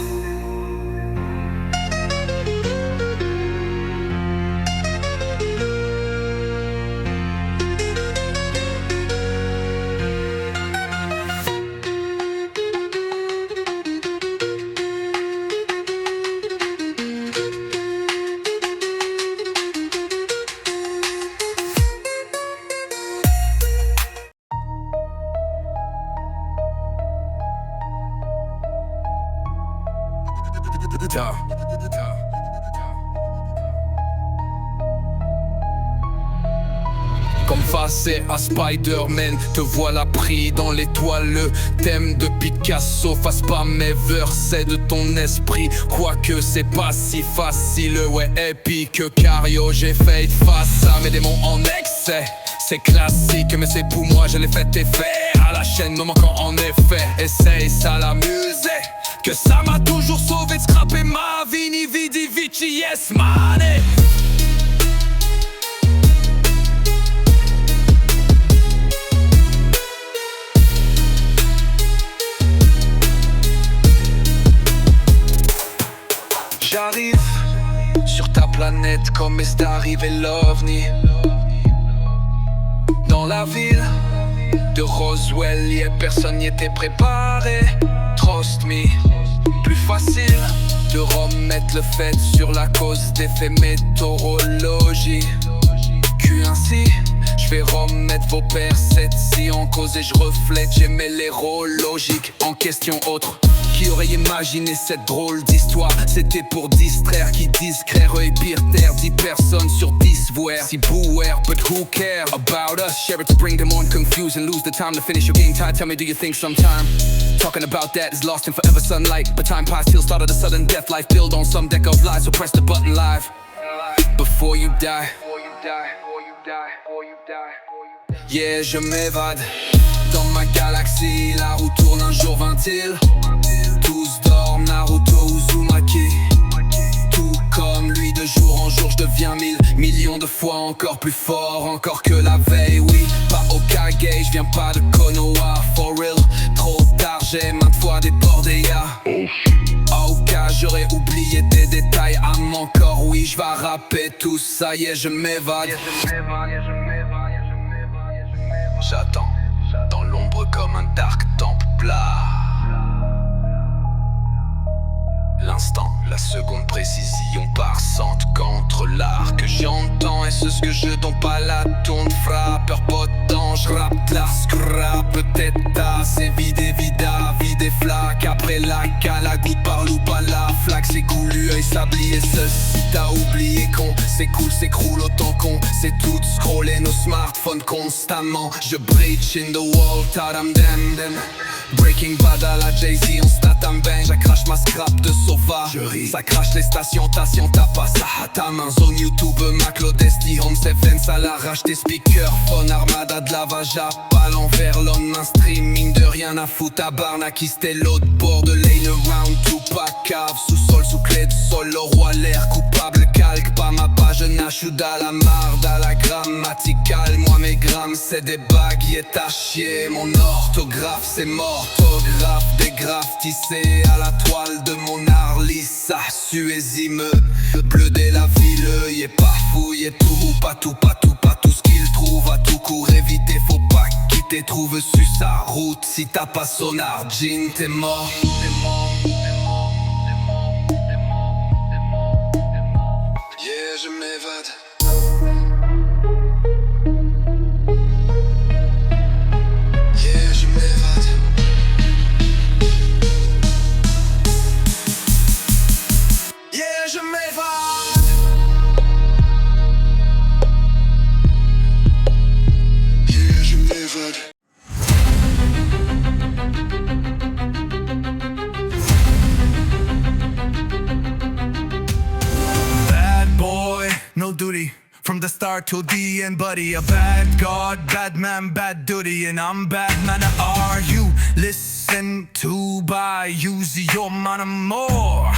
[SPEAKER 2] Comme face à Spider-Man, te voilà pris dans l'étoile. Le thème de Picasso, fasse pas mes versets de ton esprit. Quoique c'est pas si facile, ouais épique cario. J'ai fait face à mes démons en excès. C'est classique mais c'est pour moi, je l'ai fait et faire. à la chaîne me manquant en effet. Essaye ça l'amuser, que ça m'a toujours sauvé de scraper ma vie. Ni vidi vici yes money. J'arrive sur ta planète comme est arrivé l'OVNI. Dans la ville de Roswell, personne n'y était préparé. Trust me, plus facile de remettre le fait sur la cause des faits météorologie. Ainsi, je vais remettre vos perceptions en cause et je reflète, j'aimais les rôles logiques. En question autre, qui aurait imaginé cette drôle d'histoire? C'était pour distraire, qui discret, et pire terre. 10 personnes sur 10 voir, si beware, but who care about us? Share it to bring them on, confuse and lose the time to finish your game time. Tell me, do you think sometime talking about that is lost in forever sunlight? But time passed till started a sudden death. Life build on some deck of lies, so press the button live before you die. Yeah, je m'évade dans ma galaxie. La roue tourne, un jour vint-il. Tous dorment, Naruto, Uzumaki. Tout comme lui, de jour en jour je deviens 1000 millions de fois encore plus fort, encore que la veille. Oui, pas au Kage, je viens pas de Konoha. For real, trop tard, j'ai maintes fois débordé, au cas j'aurais oublié des détails. Âme encore, oui, je vais rapper tout ça. Yeah, je m'évade. J'attends dans l'ombre comme un dark temple plat. L'instant, la seconde précision parsante qu'entre l'art que j'entends et ce que je donne pas la tourne. Frappeur potent, je rappe la scrap. Peut-être assez vide et vida, vide et flaque. Après la cala, goutte par loup à la flaque. C'est coulu, œil sablier, ceci t'as oublié qu'on s'écoule, s'écroule autant qu'on sait tout scroller nos smartphones constamment. Je breach in the wall, tadam dem dem. Breaking Bad à la Jay-Z, on statam bang. J'accrache ma scrap de sauvagerie. Ça crache les stations, t'as pas ça à ta main. Zone YouTube, Mac, Lodesty, Home, Events à l'arrache. Tes speakers, phone, armada de lavage à pas l'envers. L'on streaming de rien à foutre à Barnaki. C'était l'autre bord de lane around. Tout pas cave, sous-sol, sous clé de sol. Le roi l'air coupable, calque pas ma page. Nachoud à la marde, à la grammaticale. Moi mes grammes c'est des baguettes à chier. Mon orthographe c'est mort. Orthographe, des graphes tissés à la toile de mon art lisse. Suésime, bleu dès la ville. Y est pas fouillé tout, pas tout, pas tout, pas tout ce qu'il trouve. À tout court éviter, faut pas quitter. Trouve sur sa route, si t'as pas sonar, jean t'es mort. Yeah, je m'évade.
[SPEAKER 3] No duty from the start till the end, buddy. A bad god, bad man, bad duty, and I'm bad man. Are you listen to by use your man more?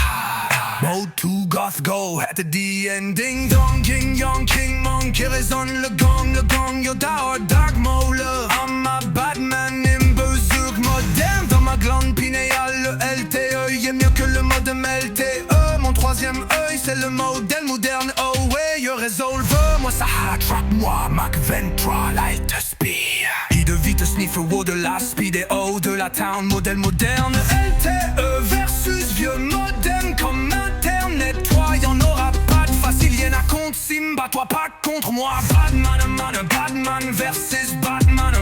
[SPEAKER 3] Mode 2 goth go at the end. Ding dong, king young king monkey résonne le gang, yo dark mole. I'm a bad man in berserk moderne. Dans ma glande pinéale, le LTE y est mieux que le mode MLTE. Mon troisième œil c'est le modèle moderne. Oh ouais, yo résolve. Moi ça attrape moi, Mac Ventra, light speed. I de vite sniffer wow de la speed et oh de la town, modèle moderne. LTE versus vieux modem comme internet. Toi y'en aura pas de facile, y'en a contre Simba, toi pas contre moi. Badman versus Batman.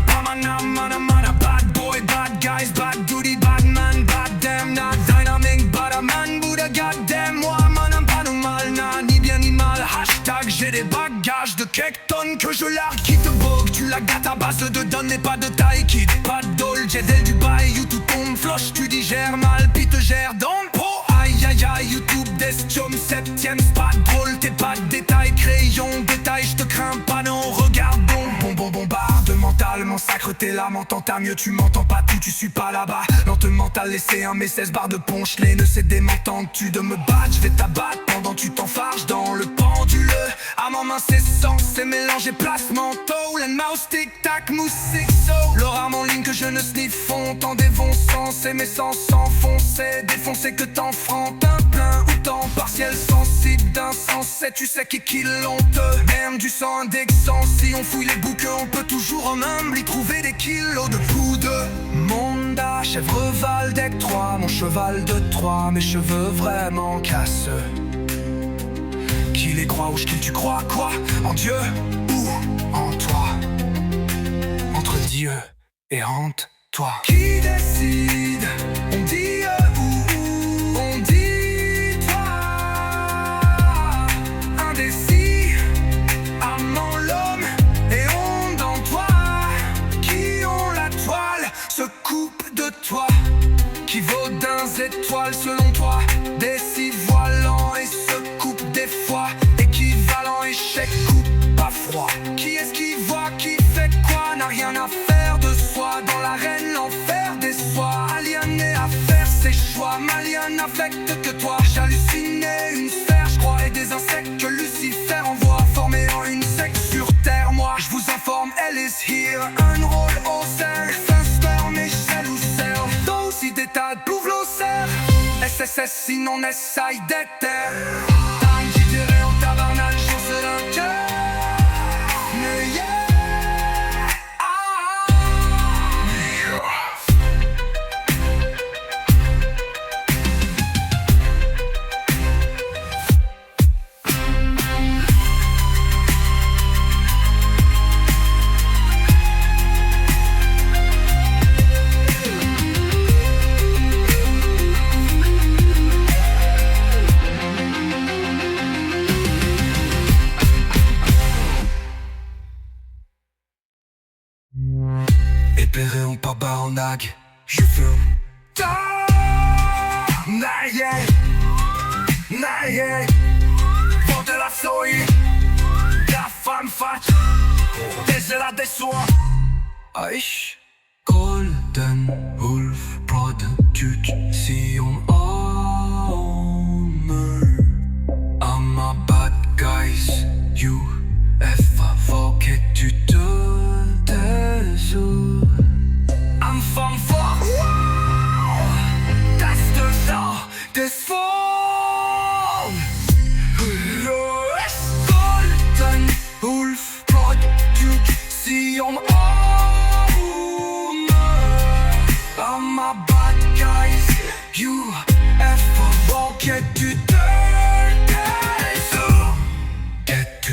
[SPEAKER 3] Mana, bad boy, bad guys, bad duty, bad man, bad damn. Not dynamic, bad a man, Buddha, goddamn. Moi, man, pas normal, nah, ni bien ni mal. Hashtag, j'ai des bagages de quelques tonnes que je largue. Qui te bogue, tu la gâtes à base de données, pas de taille, kid. Pas de dol, j'ai del Dubaï, YouTube tombe, floche, tu digères mal, puis te gère dans le pro. Aïe aïe aïe, YouTube, Destium, septième, c'est pas drôle, t'es pas de détail, crayon, détail, je te crains pas, non, regarde bon, bombardement
[SPEAKER 2] totalement sacre, tes lames, t'entends mieux, tu m'entends pas tout, tu suis pas là-bas. Lentement t'as laissé un mes 16 barres de punch, les nœuds c'est démentant-tu de me battre, je vais t'abattre pendant tu t'enfarges dans le pendule. À ma main c'est sens, c'est mélangé placement, toe and mouse, tic-tac, musique so. L'or à mon ligne que je ne sniffons, tant défonçant, c'est mes sens s'enfoncer, défoncer que t'en francs, un plein ou temps partiel sensible d'insensé, tu sais qui l'honte, même du sang indexant, si on fouille les bouquets, on peut toujours en humble y trouver des kilos de poudre. Monda, chèvre Valdec 3, mon cheval de Troie, mes cheveux vraiment casseux. Qui les croit ou qui tu crois quoi? En Dieu ou en toi? Entre Dieu et hante toi. Qui décide? On dit ou on dit toi? Indécis, amant l'homme et onde en toi. Qui ont la toile se coupe de toi. Qui vaut d'un étoile selon toi? Décide voilant et se coupe des fois. Équivalent échec coupe pas froid. Qui est-ce qui voit, qui fait quoi? N'a rien à faire de soi. Dans l'arène l'enfer déçoit. Aliéné à faire ses choix. Malien affecte que toi. J'hallucinais une sphère, je crois, et des insectes que Lucifer envoie, formé en une secte sur terre. Moi je vous informe, elle is here. Un rôle au cerf, Finster, Michel ou Serre. Dosi d'état de Plouvre-Losser. SSS sinon essaye d'être. Time digéré en tabarnak, j'en sais d'un cœur. Mais yeah. Épéré en par barnag, je fume. Naïe, naïe, vent de la souille, la femme fat, des la des soins. Aïch, Golden Wolf Production I'm a bad guys, you forget tu te désoles. I'm from far, that's the law, this fall. Golden Wolf Production I'm a bad guys, you forget tu te désoles. Get to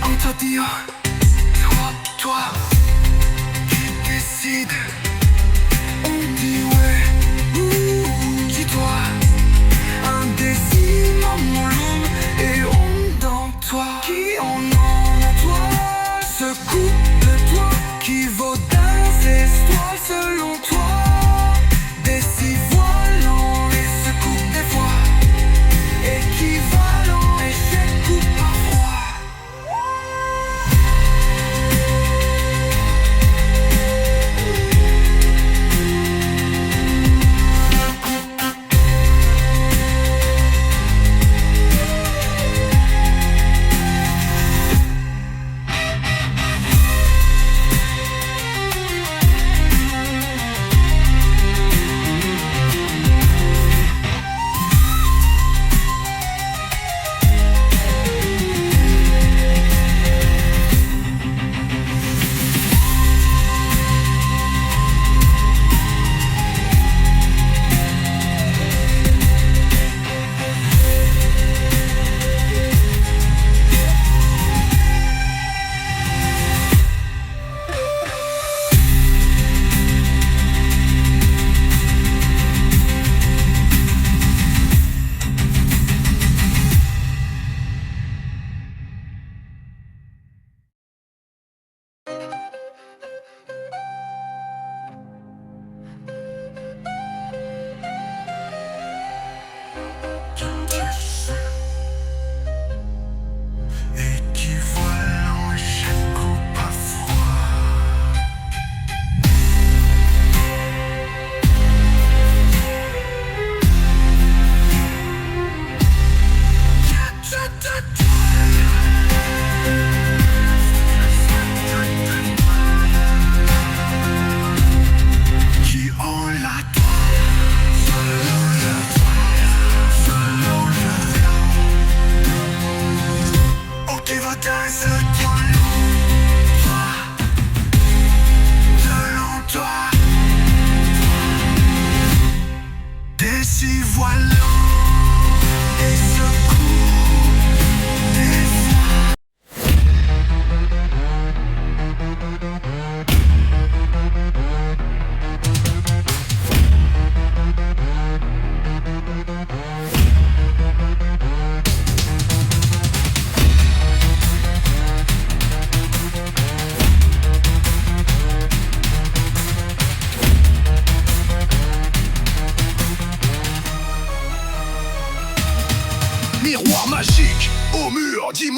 [SPEAKER 2] entre Dieu, toi, qui décide. On dit ouais, ou dis toi. Indécis, maman l'homme et on dans toi. Qui en toi, se coupe de toi. Qui vaut d'un étoiles selon toi. Décis voilant et se coupe des fois. Équivalent échec coupe par froid.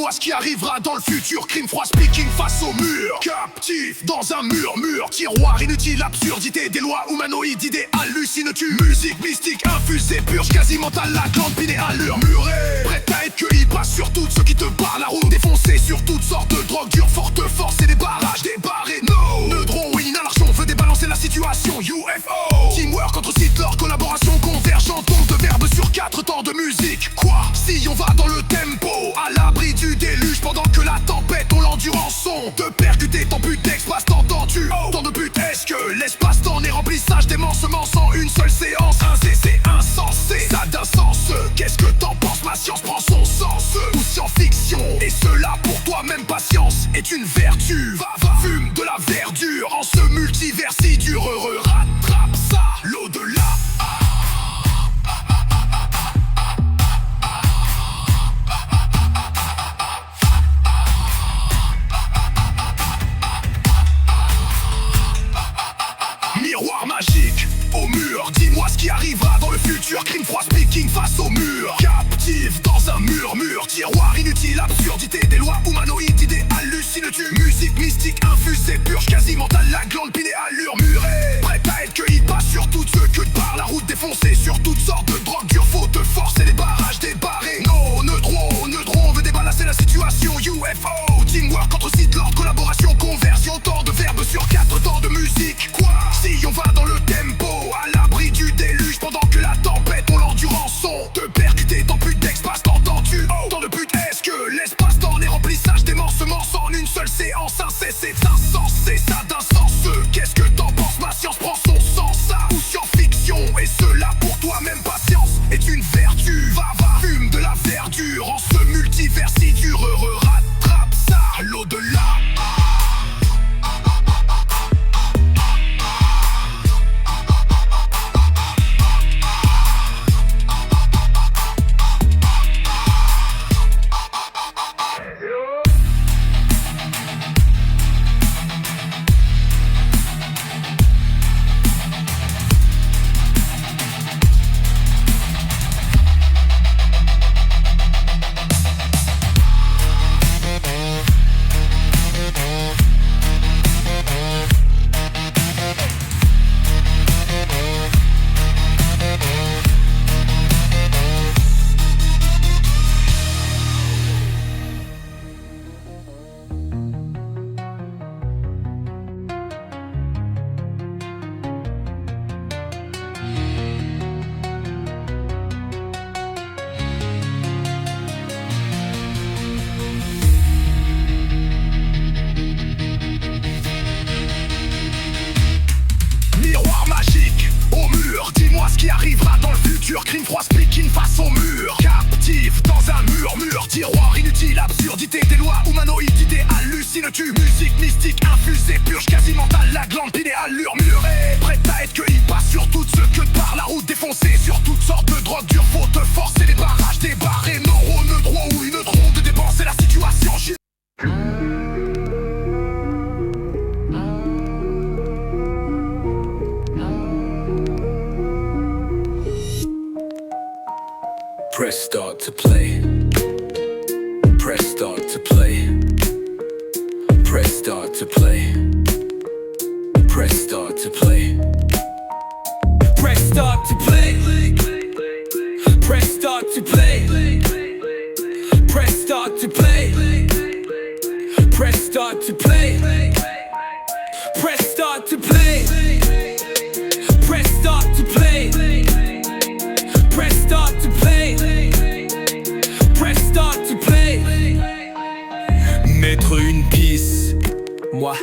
[SPEAKER 3] dis-moi ce qui arrivera dans le futur. Crime froid speaking face au mur. Captif dans un murmure. Tiroir inutile, absurdité des lois humanoïdes, idées hallucines-tu. Musique mystique infusée, purge quasi mentale, la glande pinéale murmurée. Prête à être cueillie, pas sur toutes ceux qui te barrent la route. Défoncé sur toutes sortes de drogues dures, forte force et des barrages débarrés. No, neutron, oui, inhalation, veut débalancer la situation. UFO, teamwork entre Hitler, collaboration convergente, onde de verbes sur 4 temps de musique. Quoi? Si on va dans le tempo, à l'abri du déluge, pendant que la tempête, on l'endure en son. De percuter ton but d'espace, t'entends-tu? Tant de but, est-ce que l'espace-temps n'est remplissage des mensements en une seule séance? C'est insensé, ça d'un sens. Qu'est-ce que t'en penses? Ma science prend son sens. Ou science-fiction, et cela pour toi même patience est une vertu. Va, fume de la verdure en ce multivers si dur. Heureux, rattrape ça, l'au-delà. Miroir magique au mur, dis-moi ce qui arrivera dans le futur. Crime froid speaking face au mur. Captif dans un murmure. Tiroir inutile, absurdité des lois humanoïdes, idées hallucines-tu. Musique mystique infusée, purge quasi mentale, la glande pinéale murmurée. Prête à être cueillie, pas sur toutes ceux que par la route défoncée. Sur toutes sortes de drogues dures, faute de force et les barrages débarrés. No, neutron, veut débalancer la situation. UFO, teamwork entre Hitler, collaboration, conversion, temps de verbes sur 4 temps de musique. Quoi? Si on va dans le tempo, à l'abri du déluge, pendant que la tempête, on l'endure en son. Te percuter ton but d'espace, t'entends-tu? Tant de but, est-ce que l'espace-temps n'est remplissage des morcements en une seule séance? C'est insensé, ça d'un sens. Qu'est-ce que t'en penses? Ma science prend son sens. Ça ou science-fiction, et cela pour toi même patience est une vertu. Va, fume de la verdure en ce multivers si dur. Heureux, rattrape ça, l'au-delà. Arrivera dans le futur, crime froid speaking face au mur. Captif dans un murmure. Tiroir inutile, absurdité des lois humanoïdes, idées hallucines-tu. Musique mystique infusée, purge quasi mentale, la glande pinéale murmurée. Prête à être cueillie, pas sur toutes ceux que par la route défoncée. Sur toutes sortes de drogues dures, faute de force et les barrages débarrés. Neutron, oui, neutron, de dépenser la situation.
[SPEAKER 1] Press start to play. Press start to play. Press start to play. Press start to play. Press start to play. Press start to play. Press start to play. Press start to play. Press start to play. Press start to play. Press start to play. Press start to play. Mettre une pisse. Moi,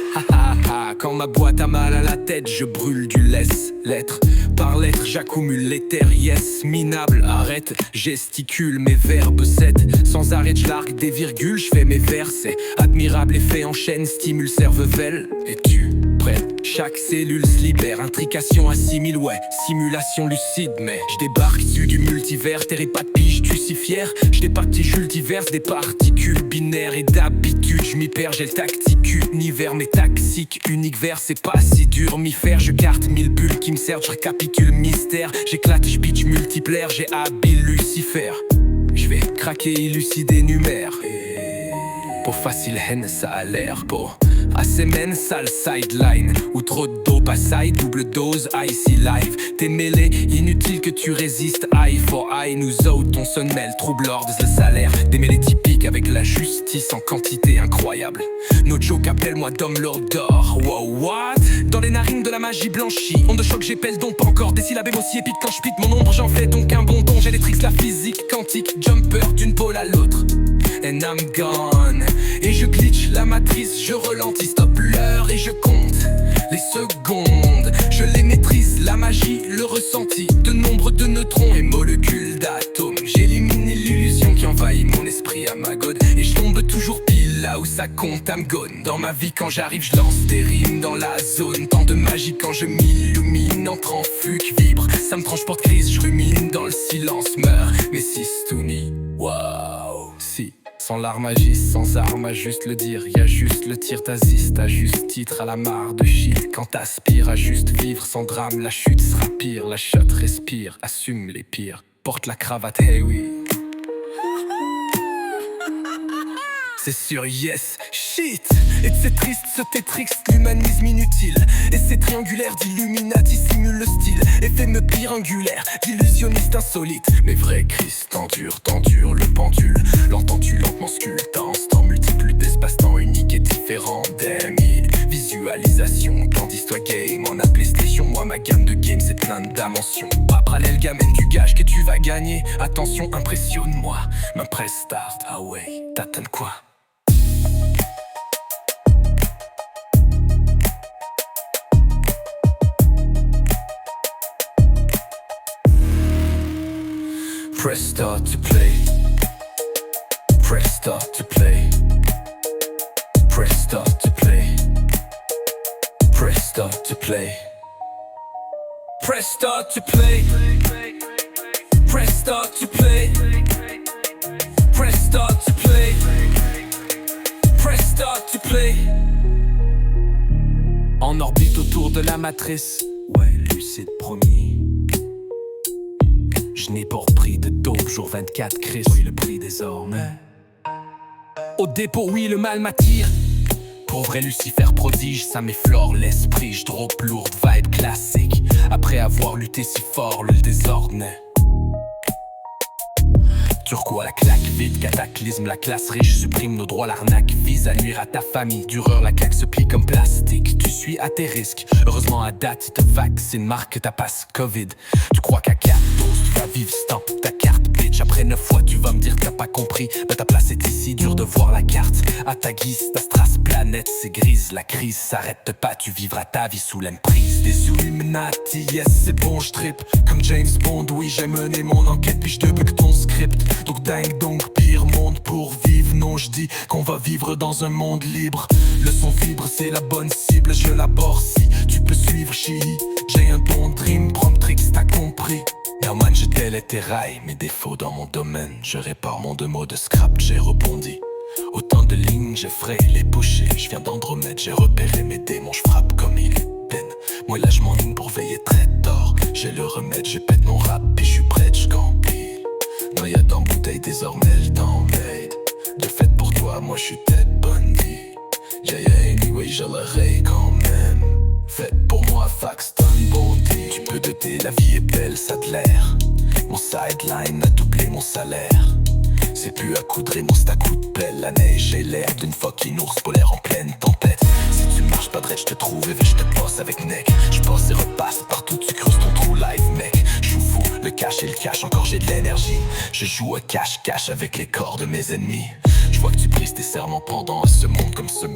[SPEAKER 1] quand ma boîte a mal à la tête, je brûle du laisse-lettre. Par lettre, j'accumule l'éther, yes, minable. Arrête, gesticule, mes verbes 7. Sans arrêt, je largue des virgules, je fais mes versets. Admirable effet en chaîne, stimule cervelle. Es-tu prêt? Chaque cellule se libère, intrication assimile, ouais, simulation lucide. Mais je débarque issu du multivers, terre et pas de pige, tu si fier. Je départis Jules diverses, des particules binaires. Et d'habitude, je m'y perds, j'ai le tactique univers. Mais taxique, unique vers, c'est pas si dur m'y faire. Je carte 1000 bulles qui me servent, je récapitule mystère. J'éclate, je pitch multiplaire, j'ai habile Lucifer. Je vais craquer, élucider numère.
[SPEAKER 2] Peau facile haine, ça a l'air beau. Assez men, sale sideline. Ou trop de dope à side, double dose, icy live. T'es mêlé, inutile que tu résistes. Eye for eye, nous autres, on se mêle. Trouble ordre, le salaire. Des mêlés typiques avec la justice en quantité incroyable. No joke, appelle-moi Dom Lord d'or. Wow, what? Dans les narines de la magie blanchie. Onde de choc, j'épelle donc pas encore. Des syllabes aussi épiques quand je pique mon ombre, j'en fais donc un bon don. J'ai les tricks, la physique quantique. Jumper d'une pôle à l'autre. And I'm gone. Et je glitch la matrice, je ralentis, stop l'heure et je compte les secondes. Je les maîtrise, la magie, le ressenti de nombre de neutrons et molécules d'atomes. J'élimine l'illusion qui envahit mon esprit à ma gode. Et je tombe toujours pile là où ça compte, I'm gone. Dans ma vie quand j'arrive, je lance des rimes dans la zone. Tant de magie quand je m'illumine, entre en fugue, vibre. Ça me tranche porte-crise, je rumine dans le silence, meurs. Mais si Stony, waouh, si. Sans larmes agissent, sans armes à juste le dire. Y'a juste le tir, t'assistes à juste titre à la mare de shit. Quand t'aspires à juste vivre sans drame, la chute sera pire. La shot respire, assume les pires. Porte la cravate, hey oui. C'est sûr, yes, shit. Et c'est triste, ce Tétrix, l'humanisme inutile. Et c'est triangulaire d'Illuminati simule le style. Effet me pire angulaire, d'illusionniste insolite. Mais vrai Christ, t'endure le pendule. L'entends-tu lentement sculptant, temps multiples d'espace-temps unique et différent d'amis. Visualisation, tandis-toi game. En appelé station, moi ma gamme de games c'est plein de dimensions. Pas parallèle gamène du gage que tu vas gagner. Attention, impressionne-moi, m'impresse start, ah ouais, t'attends quoi? Press start to play. Press start to play. Press start to play. Press start to play. Press start to play. Press start to play. Press start to play. Press start to play. En orbite autour de la matrice. Ouais, lucide promis. Je n'ai pas repris de dope, jour 24, Chris. Oui, le prix désormais. Au dépôt, oui, le mal m'attire. Pour vrai Lucifer prodige, ça m'effleure l'esprit. Je drop lourde vibe classique. Après avoir lutté si fort, le désordre naît. Turquois la claque vide, cataclysme, la classe riche supprime nos droits, l'arnaque vise à nuire à ta famille. Dureur, la claque se plie comme plastique. Tu suis à tes risques, heureusement à date, ils te vaccinent, marque ta passe Covid. Tu crois qu'à 4 doses, tu vas vivre, stamp ta carte, bitch. Après 9 fois, tu vas me dire que t'as pas compris. Bah ta place est ici, dur de voir la carte. À ta guise, ta strass planète, c'est grise. La crise s'arrête pas, tu vivras ta vie sous l'emprise des Illuminati. Yes, c'est bon, je trip comme James Bond. Oui, j'ai mené mon enquête, puis je débug ton script. Donc dingue, donc pire monde pour vivre. Non, je dis qu'on va vivre dans un monde libre. Le son vibre, c'est la bonne cible. Je l'aborde si tu peux suivre, chi. J'ai un bon dream, promptrix, t'as compris. Merman, je télé tes rails, mes défauts dans mon domaine. Je répare mon 2 mots de scrap, j'ai rebondi. Autant de lignes, j'ai frayé les bouchées. Je viens d'Andromède, j'ai repéré mes démons. Je frappe comme il est peine. Moi là, je m'enligne pour veiller très tard. J'ai le remède, je pète mon rap, puis je suis prêt, je campille. Noyade dans bouteille, désormais le temps m'aide. De fait pour toi, moi je suis Ted Bundy. Yeah, anyway, je l'aurai quand même. Fait pour moi, Faxton Bondi. Tu peux douter, la vie est belle, ça te l'air. Mon sideline a doublé mon salaire. C'est plus à coudre et mon stack coup de pelle. La neige, j'ai l'air d'une fucking ours polaire en pleine tempête. Si tu marches pas droit, je te trouve et je te passe avec neck. Je passe et repasse partout, tu creuses ton trou live, mec. J'suis fou, le cash et le cash, encore j'ai de l'énergie. Je joue à cash-cash avec les corps de mes ennemis. Je vois que tu brises tes serments pendant à ce monde comme ce